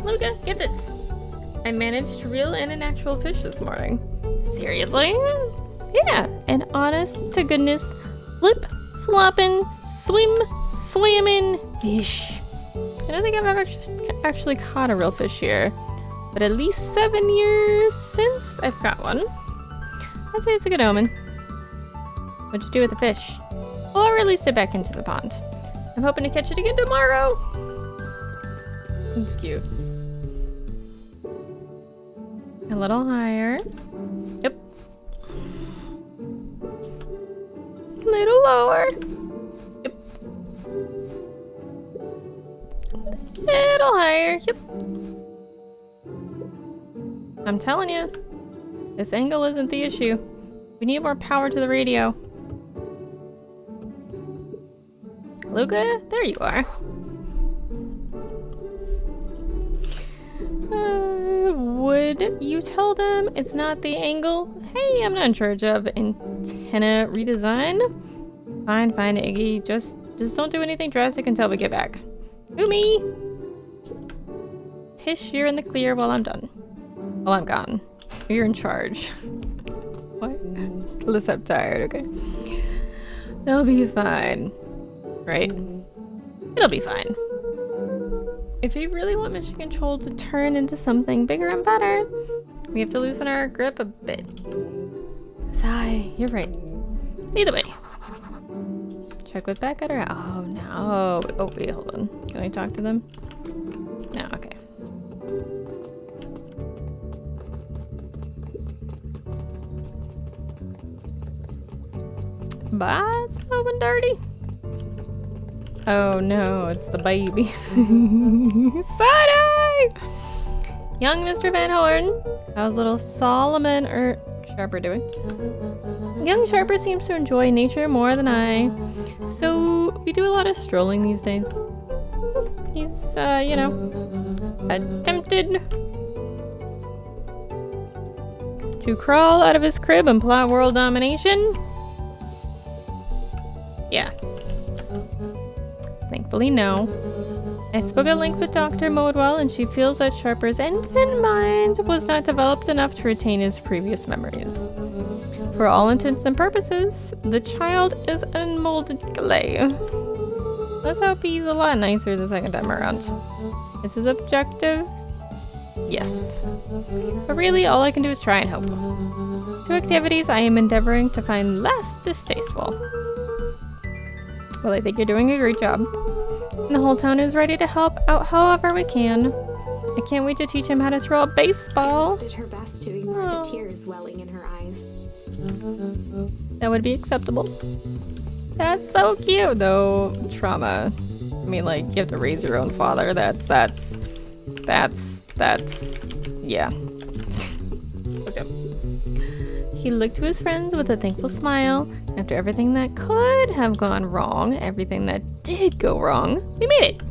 Luca, get this. I managed to reel in an actual fish this morning. Seriously? Yeah, an honest to goodness flip, flopping, swimming fish. I don't think I've ever actually caught a real fish here, but at least 7 years since I've caught one. I'd say it's a good omen. What'd you do with the fish? Well, I released it back into the pond. I'm hoping to catch it again tomorrow. It's cute. A little higher. Yep. A little lower. Yep. A little higher. Yep. I'm telling you, this angle isn't the issue. We need more power to the radio. Luca, there you are. Would you tell them it's not the angle? Hey, I'm not in charge of antenna redesign. Fine, Iggy. Just don't do anything drastic until we get back. To me. Tish, you're in the clear while I'm done. While I'm gone. You're in charge. What? Unless I'm tired, okay. They'll be fine. Right? It'll be fine. If we really want Mission Control to turn into something bigger and better, we have to loosen our grip a bit. Sigh, you're right. Either way. Check with Beckett or... Oh, no. Oh, wait, hold on. Can I talk to them? No, okay. Bye, slow and dirty. Oh no, it's the baby. Side-eye! Young Mr. Van Horn. How's little Solomon Sharper doing? Young Sharper seems to enjoy nature more than I. So we do a lot of strolling these days. He's, you know, attempted. To crawl out of his crib and plot world domination? Yeah. Thankfully, no. I spoke at length with Dr. Modwell, and she feels that Sharper's infant mind was not developed enough to retain his previous memories. For all intents and purposes, the child is unmolded clay. Let's hope he's a lot nicer the second time around. Is his objective? Yes. But really, all I can do is try and help. 2 activities I am endeavoring to find less distasteful. Well, I think you're doing a great job. And the whole town is ready to help out however we can. I can't wait to teach him how to throw a baseball. Alice did her best to ignore the tears welling in her eyes. That would be acceptable. That's so cute, though. Trauma. I mean, like, you have to raise your own father. That's, yeah. Okay. He looked to his friends with a thankful smile. After everything that could have gone wrong, everything that did go wrong, we made it.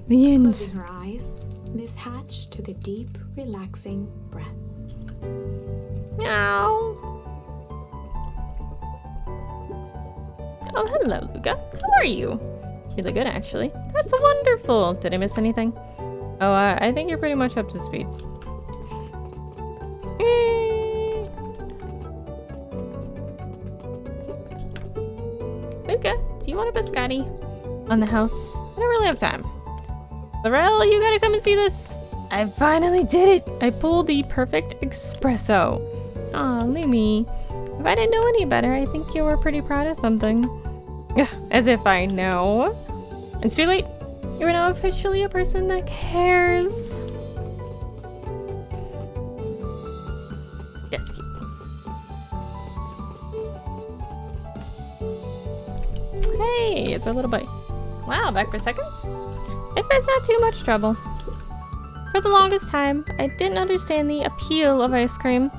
The end. Closing her eyes, Miss Hatch took a deep, relaxing breath. Meow. Oh, hello, Luca. How are you? Really good, actually. That's wonderful. Did I miss anything? Oh, I think you're pretty much up to speed. Luca, do you want a biscotti? On the house? I don't really have time. Laurel, you gotta come and see this. I finally did it. I pulled the perfect espresso. Aw, Lumi. If I didn't know any better, I think you were pretty proud of something. As if I know. It's too late. You are now officially a person that cares. That's cute. Hey, it's a little boy. Wow, back for seconds? If it's not too much trouble. For the longest time, I didn't understand the appeal of ice cream.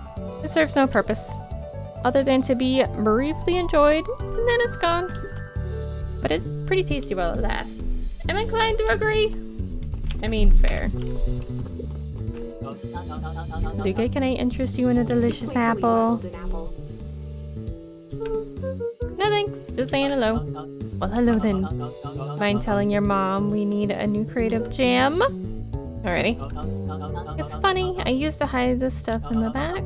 It serves no purpose, other than to be briefly enjoyed, and then it's gone. But it's pretty tasty while it lasts. I'm inclined to agree. I mean, fair. Luca, can I interest you in a delicious apple? No thanks, just saying hello. Well, hello then. Mind telling your mom we need a new creative jam? Alrighty. It's funny, I used to hide this stuff in the back,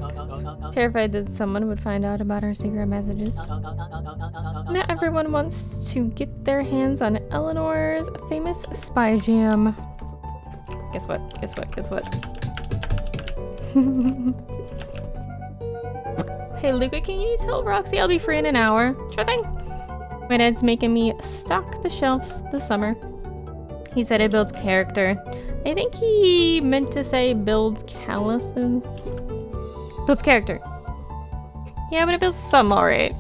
terrified that someone would find out about our secret messages. Not everyone wants to get their hands on Eleanor's famous spy jam. Guess what? Guess what? Guess what? Hey Luca, can you tell Roxy I'll be free in an hour? Sure thing. My dad's making me stock the shelves this summer. He said it builds character. I think he meant to say builds calluses. Builds character. Yeah, but it builds some alright.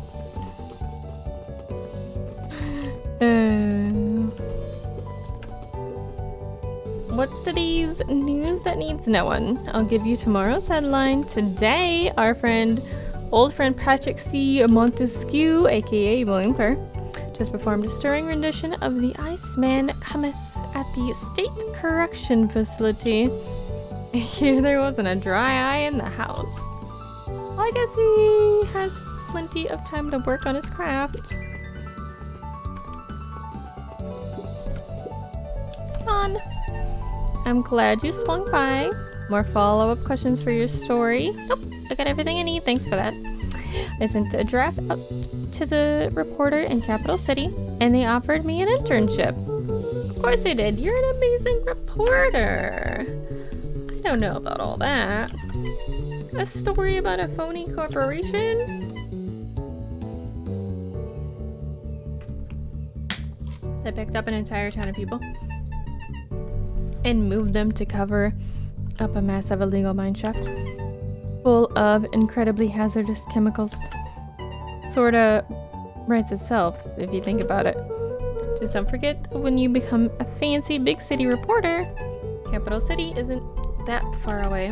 What's today's news that needs no one? I'll give you tomorrow's headline. Today, our old friend Patrick C. Montesquieu, aka William Kerr, just performed a stirring rendition of the Iceman Cometh at the State Correction Facility. Here there wasn't a dry eye in the house. Well, I guess he has plenty of time to work on his craft. Come on. I'm glad you swung by. More follow-up questions for your story. Nope, I got everything I need. Thanks for that. I sent a draft out to the reporter in Capital City, and they offered me an internship. Of course they did. You're an amazing reporter. I don't know about all that. A story about a phony corporation? They picked up an entire town of people and moved them to cover up a massive illegal mine shaft full of incredibly hazardous chemicals. Sorta writes itself, if you think about it. Just don't forget that when you become a fancy big city reporter, Capital City isn't that far away.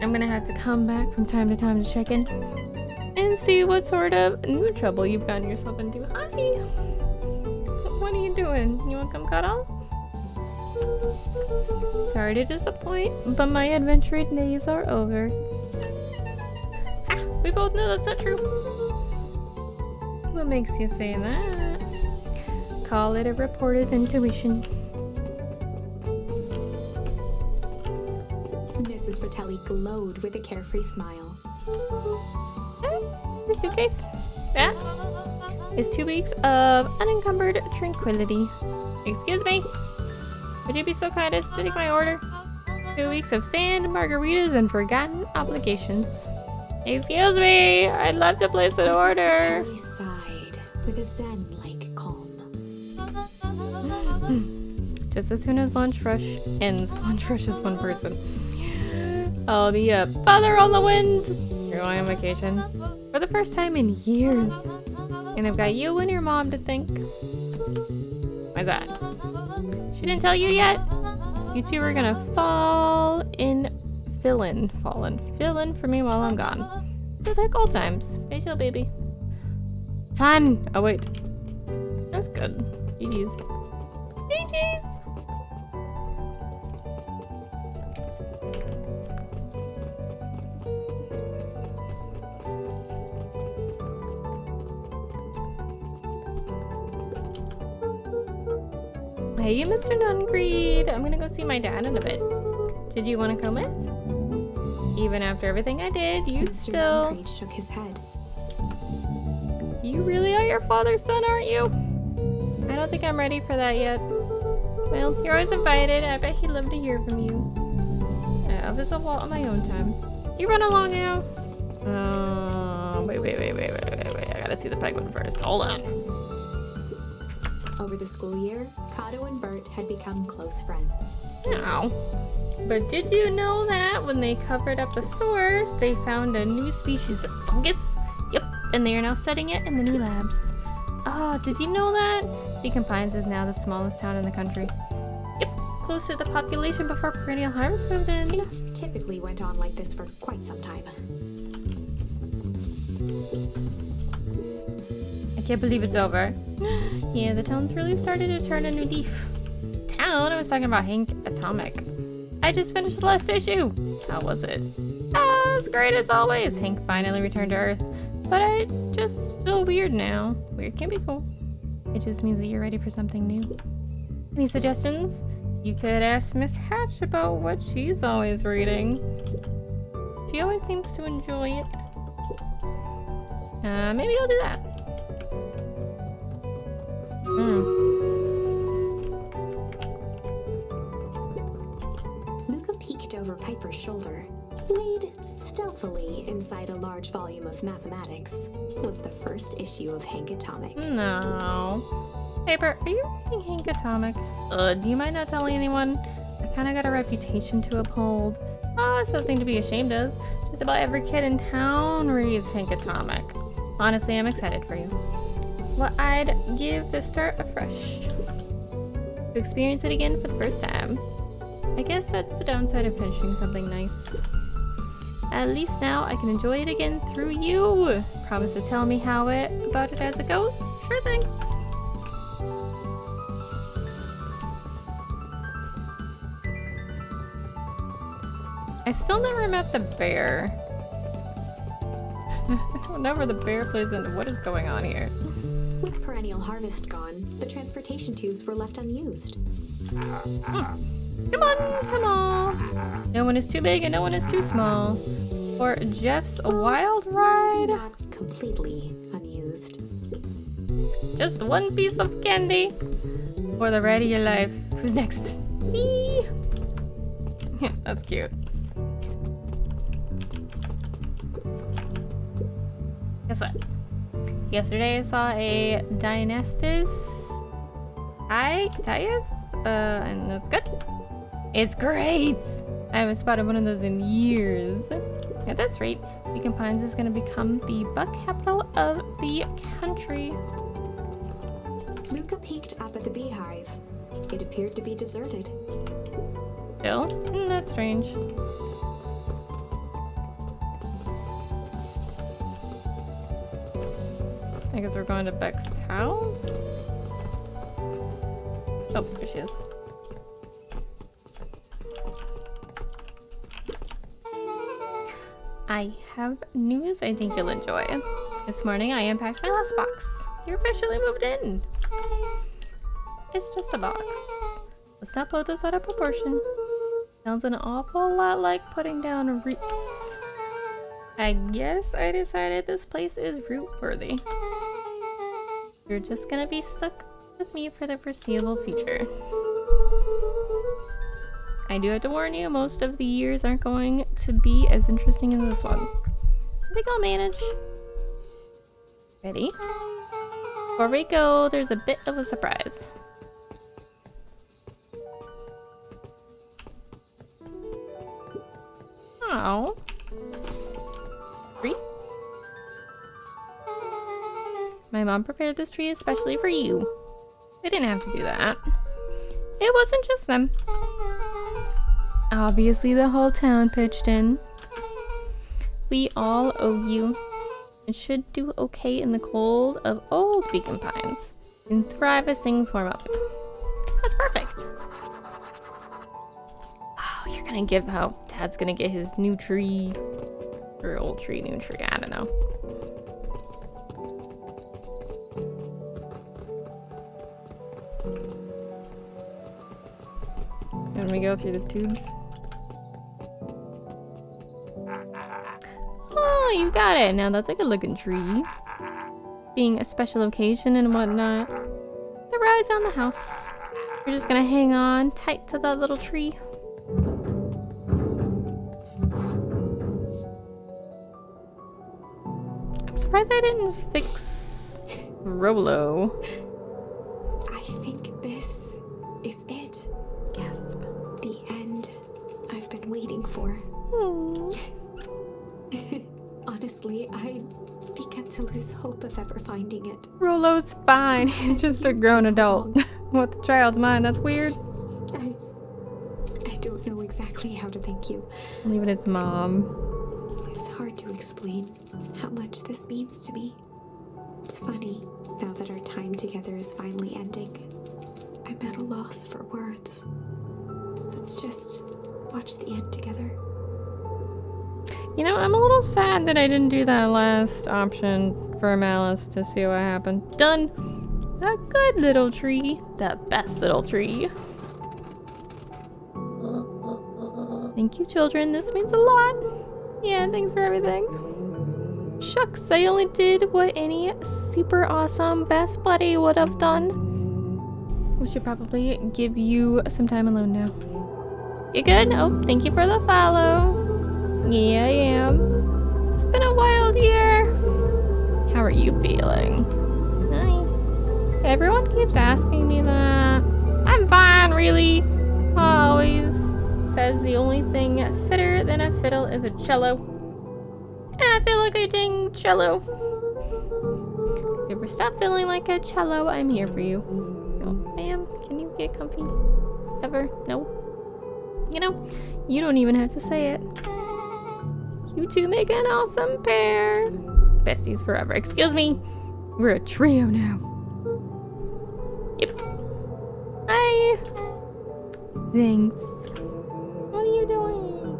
I'm gonna have to come back from time to time to check in and see what sort of new trouble you've gotten yourself into. Hi! What are you doing? You wanna come cuddle? Sorry to disappoint, but my adventuring days are over. We both know that's not true. What makes you say that? Call it a reporter's intuition. Mrs. Fratelli glowed with a carefree smile. Your suitcase. That is 2 weeks of unencumbered tranquility. Excuse me? Would you be so kind as to take my order? 2 weeks of sand, margaritas, and forgotten obligations. Excuse me, I'd love to place an order. Fratelli sighed with a zen-like calm. Just as soon as lunch rush ends, lunch rush is one person. I'll be a feather on the wind. You're going on vacation for the first time in years. And I've got you and your mom to thank. Why's that? She didn't tell you yet? You two are gonna fill in for me while I'm gone. Just like old times. Facial baby. Fun. Oh wait. That's good. GG's. GG's. Hey, you Mr. Nungreed. I'm gonna go see my dad in a bit. Did you want to come with? Even after everything I did, you Mr. still... Nungreed shook his head. You really are your father's son, aren't you? I don't think I'm ready for that yet. Well, you're always invited. I bet he'd love to hear from you. I'll visit Walt on my own time. You run along now. Wait. I gotta see the penguin first. Hold on. Over the school year, Kato and Bert had become close friends. No. But did you know that when they covered up the source, they found a new species of fungus? Yep, and they are now studying it in the new labs. Oh, did you know that? Beacon Pines is now the smallest town in the country. Yep, close to the population before Perennial Harvest moved in. It typically went on like this for quite some time. I can't believe it's over. Yeah, the town's really started to turn a new leaf. Town? I was talking about Hank Atomic. I just finished the last issue. How was it? As great as always. Hank finally returned to Earth. But I just feel weird now. Weird can be cool. It just means that you're ready for something new. Any suggestions? You could ask Miss Hatch about what she's always reading. She always seems to enjoy it. Maybe I'll do that. Luca peeked over Piper's shoulder. Laid stealthily inside a large volume of mathematics was the first issue of Hank Atomic. No. Piper, are you reading Hank Atomic? Do you mind not telling anyone? I kinda got a reputation to uphold. Something to be ashamed of. Just about every kid in town reads Hank Atomic. Honestly, I'm excited for you. What I'd give to start afresh. To experience it again for the first time. I guess that's the downside of finishing something nice. At least now I can enjoy it again through you. Promise to tell me about it as it goes? Sure thing. I still never met the bear. I don't know where the bear plays into what is going on here. With Perennial Harvest gone, the transportation tubes were left unused. Come on. No one is too big and no one is too small. For Jeff's wild ride. Not completely unused. Just one piece of candy. For the ride of your life. Who's next? Me. That's cute. Guess what? Yesterday I saw a Dionysus. And that's good. It's great! I haven't spotted one of those in years. At this rate, Beacon Pines is going to become the buck capital of the country. Luca peeked up at the beehive. It appeared to be deserted. Bill? That's strange. I guess we're going to Beck's house? Oh, there she is. I have news I think you'll enjoy. This morning I unpacked my last box. You're officially moved in. It's just a box. Let's not blow this out of proportion. Sounds an awful lot like putting down roots. I guess I decided this place is root worthy. You're just gonna be stuck with me for the foreseeable future. I do have to warn you, most of the years aren't going to be as interesting as this one. I think I'll manage. Ready? Before we go, there's a bit of a surprise. Oh. Tree? My mom prepared this tree especially for you. They didn't have to do that. It wasn't just them. Obviously, the whole town pitched in. We all owe you. It should do okay in the cold of old beacon pines and thrive as things warm up. That's perfect. Oh, you're gonna give how Dad's gonna get his new tree. Or old tree, new tree, I don't know. And we go through the tubes. Oh, you got it. Now that's a good looking tree. Being a special occasion and whatnot. The ride's on the house. You're just gonna hang on tight to that little tree. I'm surprised I didn't fix Rolo. I think this is it. Gasp. The end I've been waiting for. Honestly, I began to lose hope of ever finding it. Rolo's fine. He's just a grown adult. With the child's mind, that's weird. I don't know exactly how to thank you. Leave it as mom. It's hard to explain how much this means to me. It's funny, now that our time together is finally ending. I'm at a loss for words. Let's just watch the end together. You know, I'm a little sad that I didn't do that last option for Malice to see what happened. Done. A good little tree. The best little tree. Thank you, children. This means a lot. Yeah, thanks for everything. Shucks, I only did what any super awesome best buddy would have done. We should probably give you some time alone now. You good? Oh, thank you for the follow. Yeah, I am. It's been a wild year. How are you feeling? Hi. Everyone keeps asking me that. I'm fine, really. Pa always says the only thing fitter than a fiddle is a cello. And I feel like I ding cello. If you ever stop feeling like a cello, I'm here for you. Oh, ma'am, can you get comfy? Ever? No? You know, you don't even have to say it. You two make an awesome pair. Besties forever. Excuse me. We're a trio now. Yep. Hi. Thanks. What are you doing?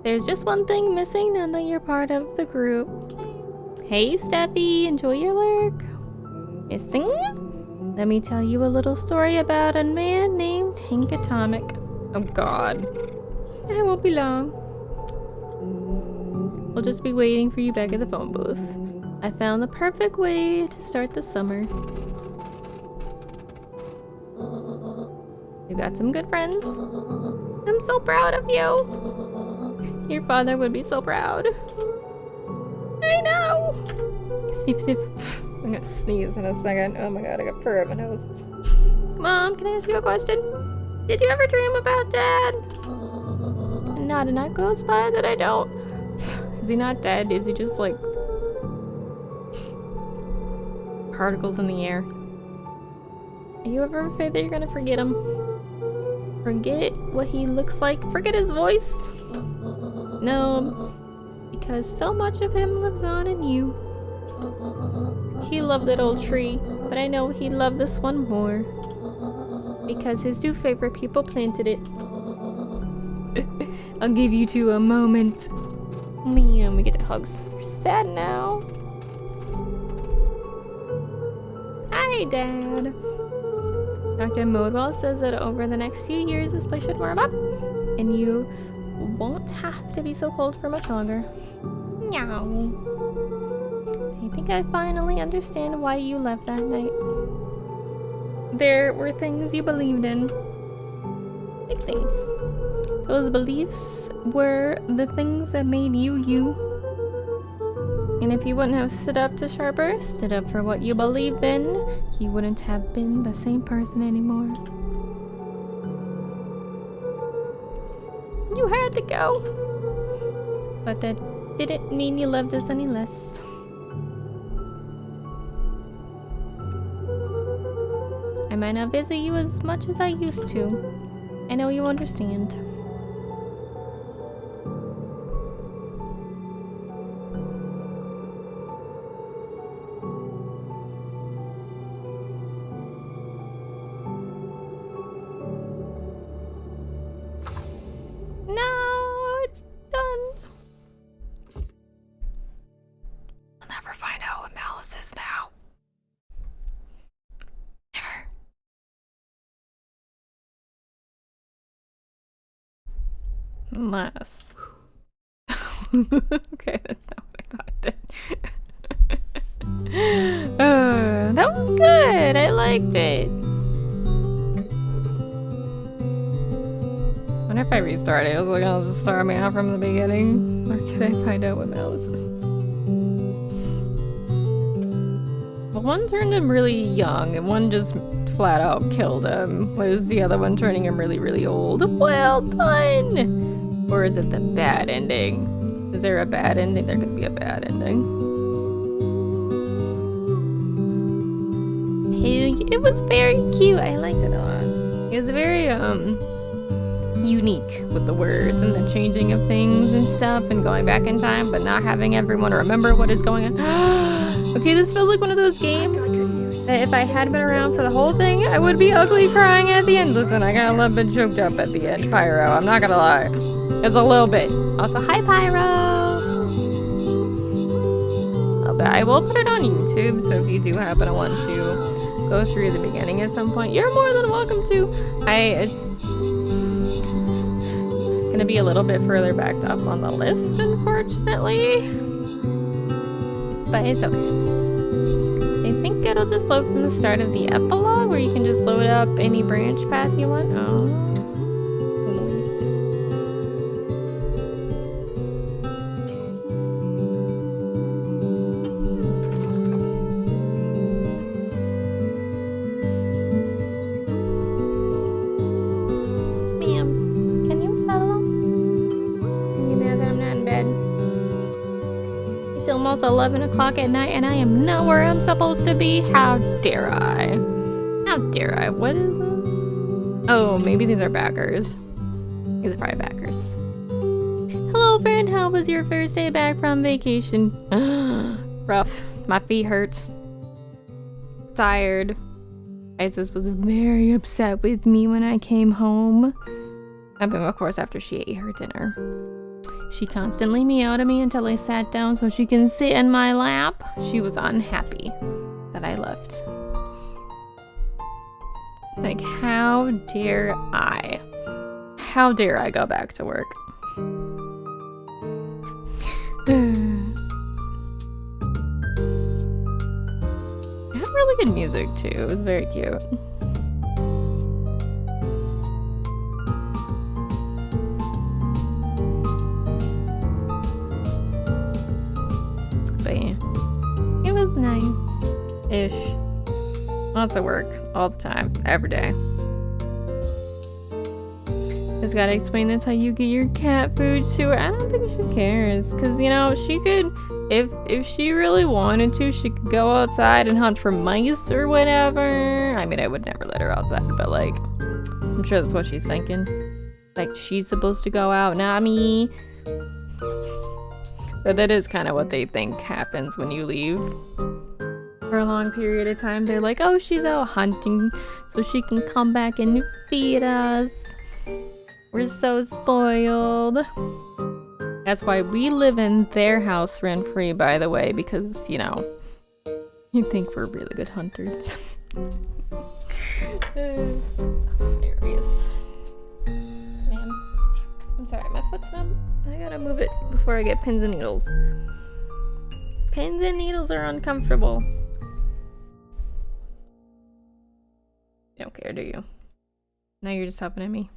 There's just one thing missing now that you're part of the group. Hey, Steffi. Enjoy your lurk. Missing? Let me tell you a little story about a man named Hank Atomic. Oh, God. It won't be long. We'll just be waiting for you back at the phone booth. I found the perfect way to start the summer. You got some good friends. I'm so proud of you. Your father would be so proud. I know. Sniff, sniff. I'm gonna sneeze in a second. Oh my god, I got fur on my nose. Mom, can I ask you a question? Did you ever dream about Dad? Not a night goes by that I don't. Is he not dead? Is he just like particles in the air? Are you ever afraid that you're gonna forget him? Forget what he looks like? Forget his voice? No, because so much of him lives on in you. He loved that old tree, but I know he loved this one more. Because his two favorite people planted it. I'll give you two a moment. Man, we get to hugs. We're sad now. Hi, Dad. Dr. Modwell says that over the next few years this place should warm up, and you won't have to be so cold for much longer. Meow. I think I finally understand why you left that night. There were things you believed in. Big things. Those beliefs were the things that made you you. And if you wouldn't have stood up to Sharper, stood up for what you believed in, you wouldn't have been the same person anymore. You had to go. But that didn't mean you loved us any less. I might not visit you as much as I used to. I know you understand. No, it's done. I'll never find out what Malice is now. Never. Unless. Okay, that's not what I thought it did. That was good. I liked it. I wonder if I restart it. I was like, I'll just start me out from the beginning. Or can I find out what Malice is? Well, one turned him really young, and one just flat out killed him. Was the other one turning him really, really old? Well done! Or is it the bad ending? Is there a bad ending? There could be a bad ending. Hey, it was very cute. I liked it a lot. It was very, unique with the words and the changing of things and stuff and going back in time, but not having everyone remember what is going on. Okay, this feels like one of those games that if I had been around for the whole thing, I would be ugly crying at the end. Listen, I got a little bit choked up at the end, Pyro. I'm not gonna lie. It's a little bit. Also, hi, Pyro. But I will put it on YouTube, so if you do happen to want to go through the beginning at some point, you're more than welcome to. It's gonna be a little bit further backed up on the list, unfortunately. But it's okay. I think it'll just load from the start of the epilogue, where you can just load up any branch path you want. Oh, nice. Ma'am, can you settle? Are you mad that I'm not in bed? It's almost 11 o'clock at night and I am not where I'm supposed to be. How dare I? How dare I? What is this? Oh, maybe these are backers. These are probably backers. Hello, friend. How was your first day back from vacation? Rough. My feet hurt. Tired. Isis was very upset with me when I came home. I mean, of course, after she ate her dinner. She constantly meowed at me until I sat down so she can sit in my lap. She was unhappy that I left. Like, how dare I? How dare I go back to work? It had really good music too. It was very cute. But yeah, it was nice-ish. Lots of work all the time, every day. Just gotta explain that's how you get your cat food to her. I don't think she cares, because you know she could, if she really wanted to, she could go outside and hunt for mice or whatever. I mean, I would never let her outside, but like, I'm sure that's what she's thinking. Like, she's supposed to go out, not me. But that is kind of what they think happens when you leave for a long period of time. They're like, oh, she's out hunting so she can come back and feed us. We're so spoiled. That's why we live in their house rent-free, by the way, because, you know, you think we're really good hunters. So hilarious. Man, I'm sorry, my foot's numb. I gotta move it before I get pins and needles. Pins and needles are uncomfortable. You don't care, do you? Now you're just hopping at me.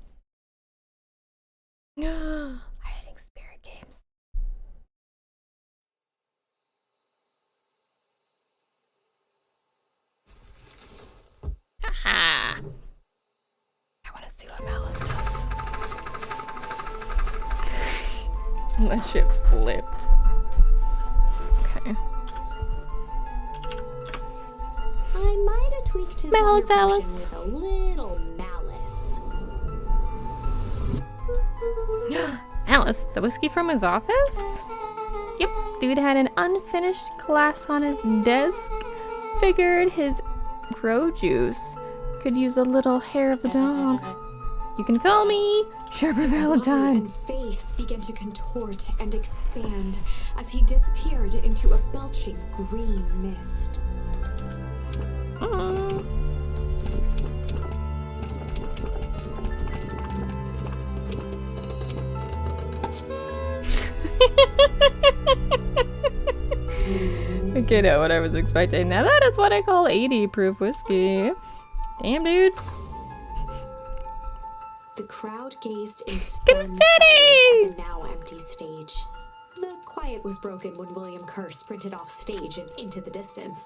Hiding spirit games. Haha! I want to see what Alice does. That shit flipped. Okay. I might have tweaked his Malice, water Alice. potion with a little malice. Alice, the whiskey from his office? Yep, dude had an unfinished glass on his desk. Figured his grow juice could use a little hair of the dog. You can call me Shepherd Valentine. And face began to contort and expand as he disappeared into a belching green mist. Okay, now what I was expecting. Now that is what I call 80 proof whiskey. Damn, dude. The crowd gazed in stunned Confetti! silence at the now empty stage. The quiet was broken when William Kerr sprinted off stage and into the distance.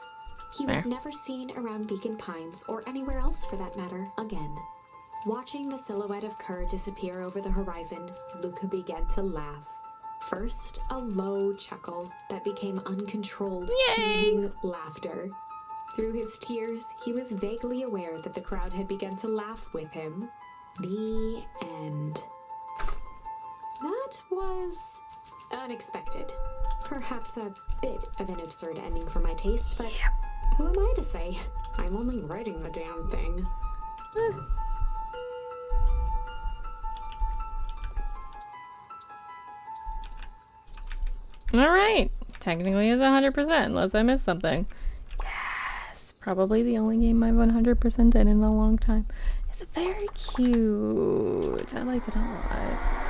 He was never seen around Beacon Pines, or anywhere else for that matter, again. Watching the silhouette of Kerr disappear over the horizon, Luca began to laugh. First, a low chuckle that became uncontrolled, heaving laughter. Through his tears, he was vaguely aware that the crowd had begun to laugh with him. The end. That was unexpected. Perhaps a bit of an absurd ending for my taste, but who am I to say? I'm only writing the damn thing. Alright. Technically it's 100%, unless I missed something. Yes. Probably the only game I've 100%ed in a long time. It's very cute. I liked it a lot.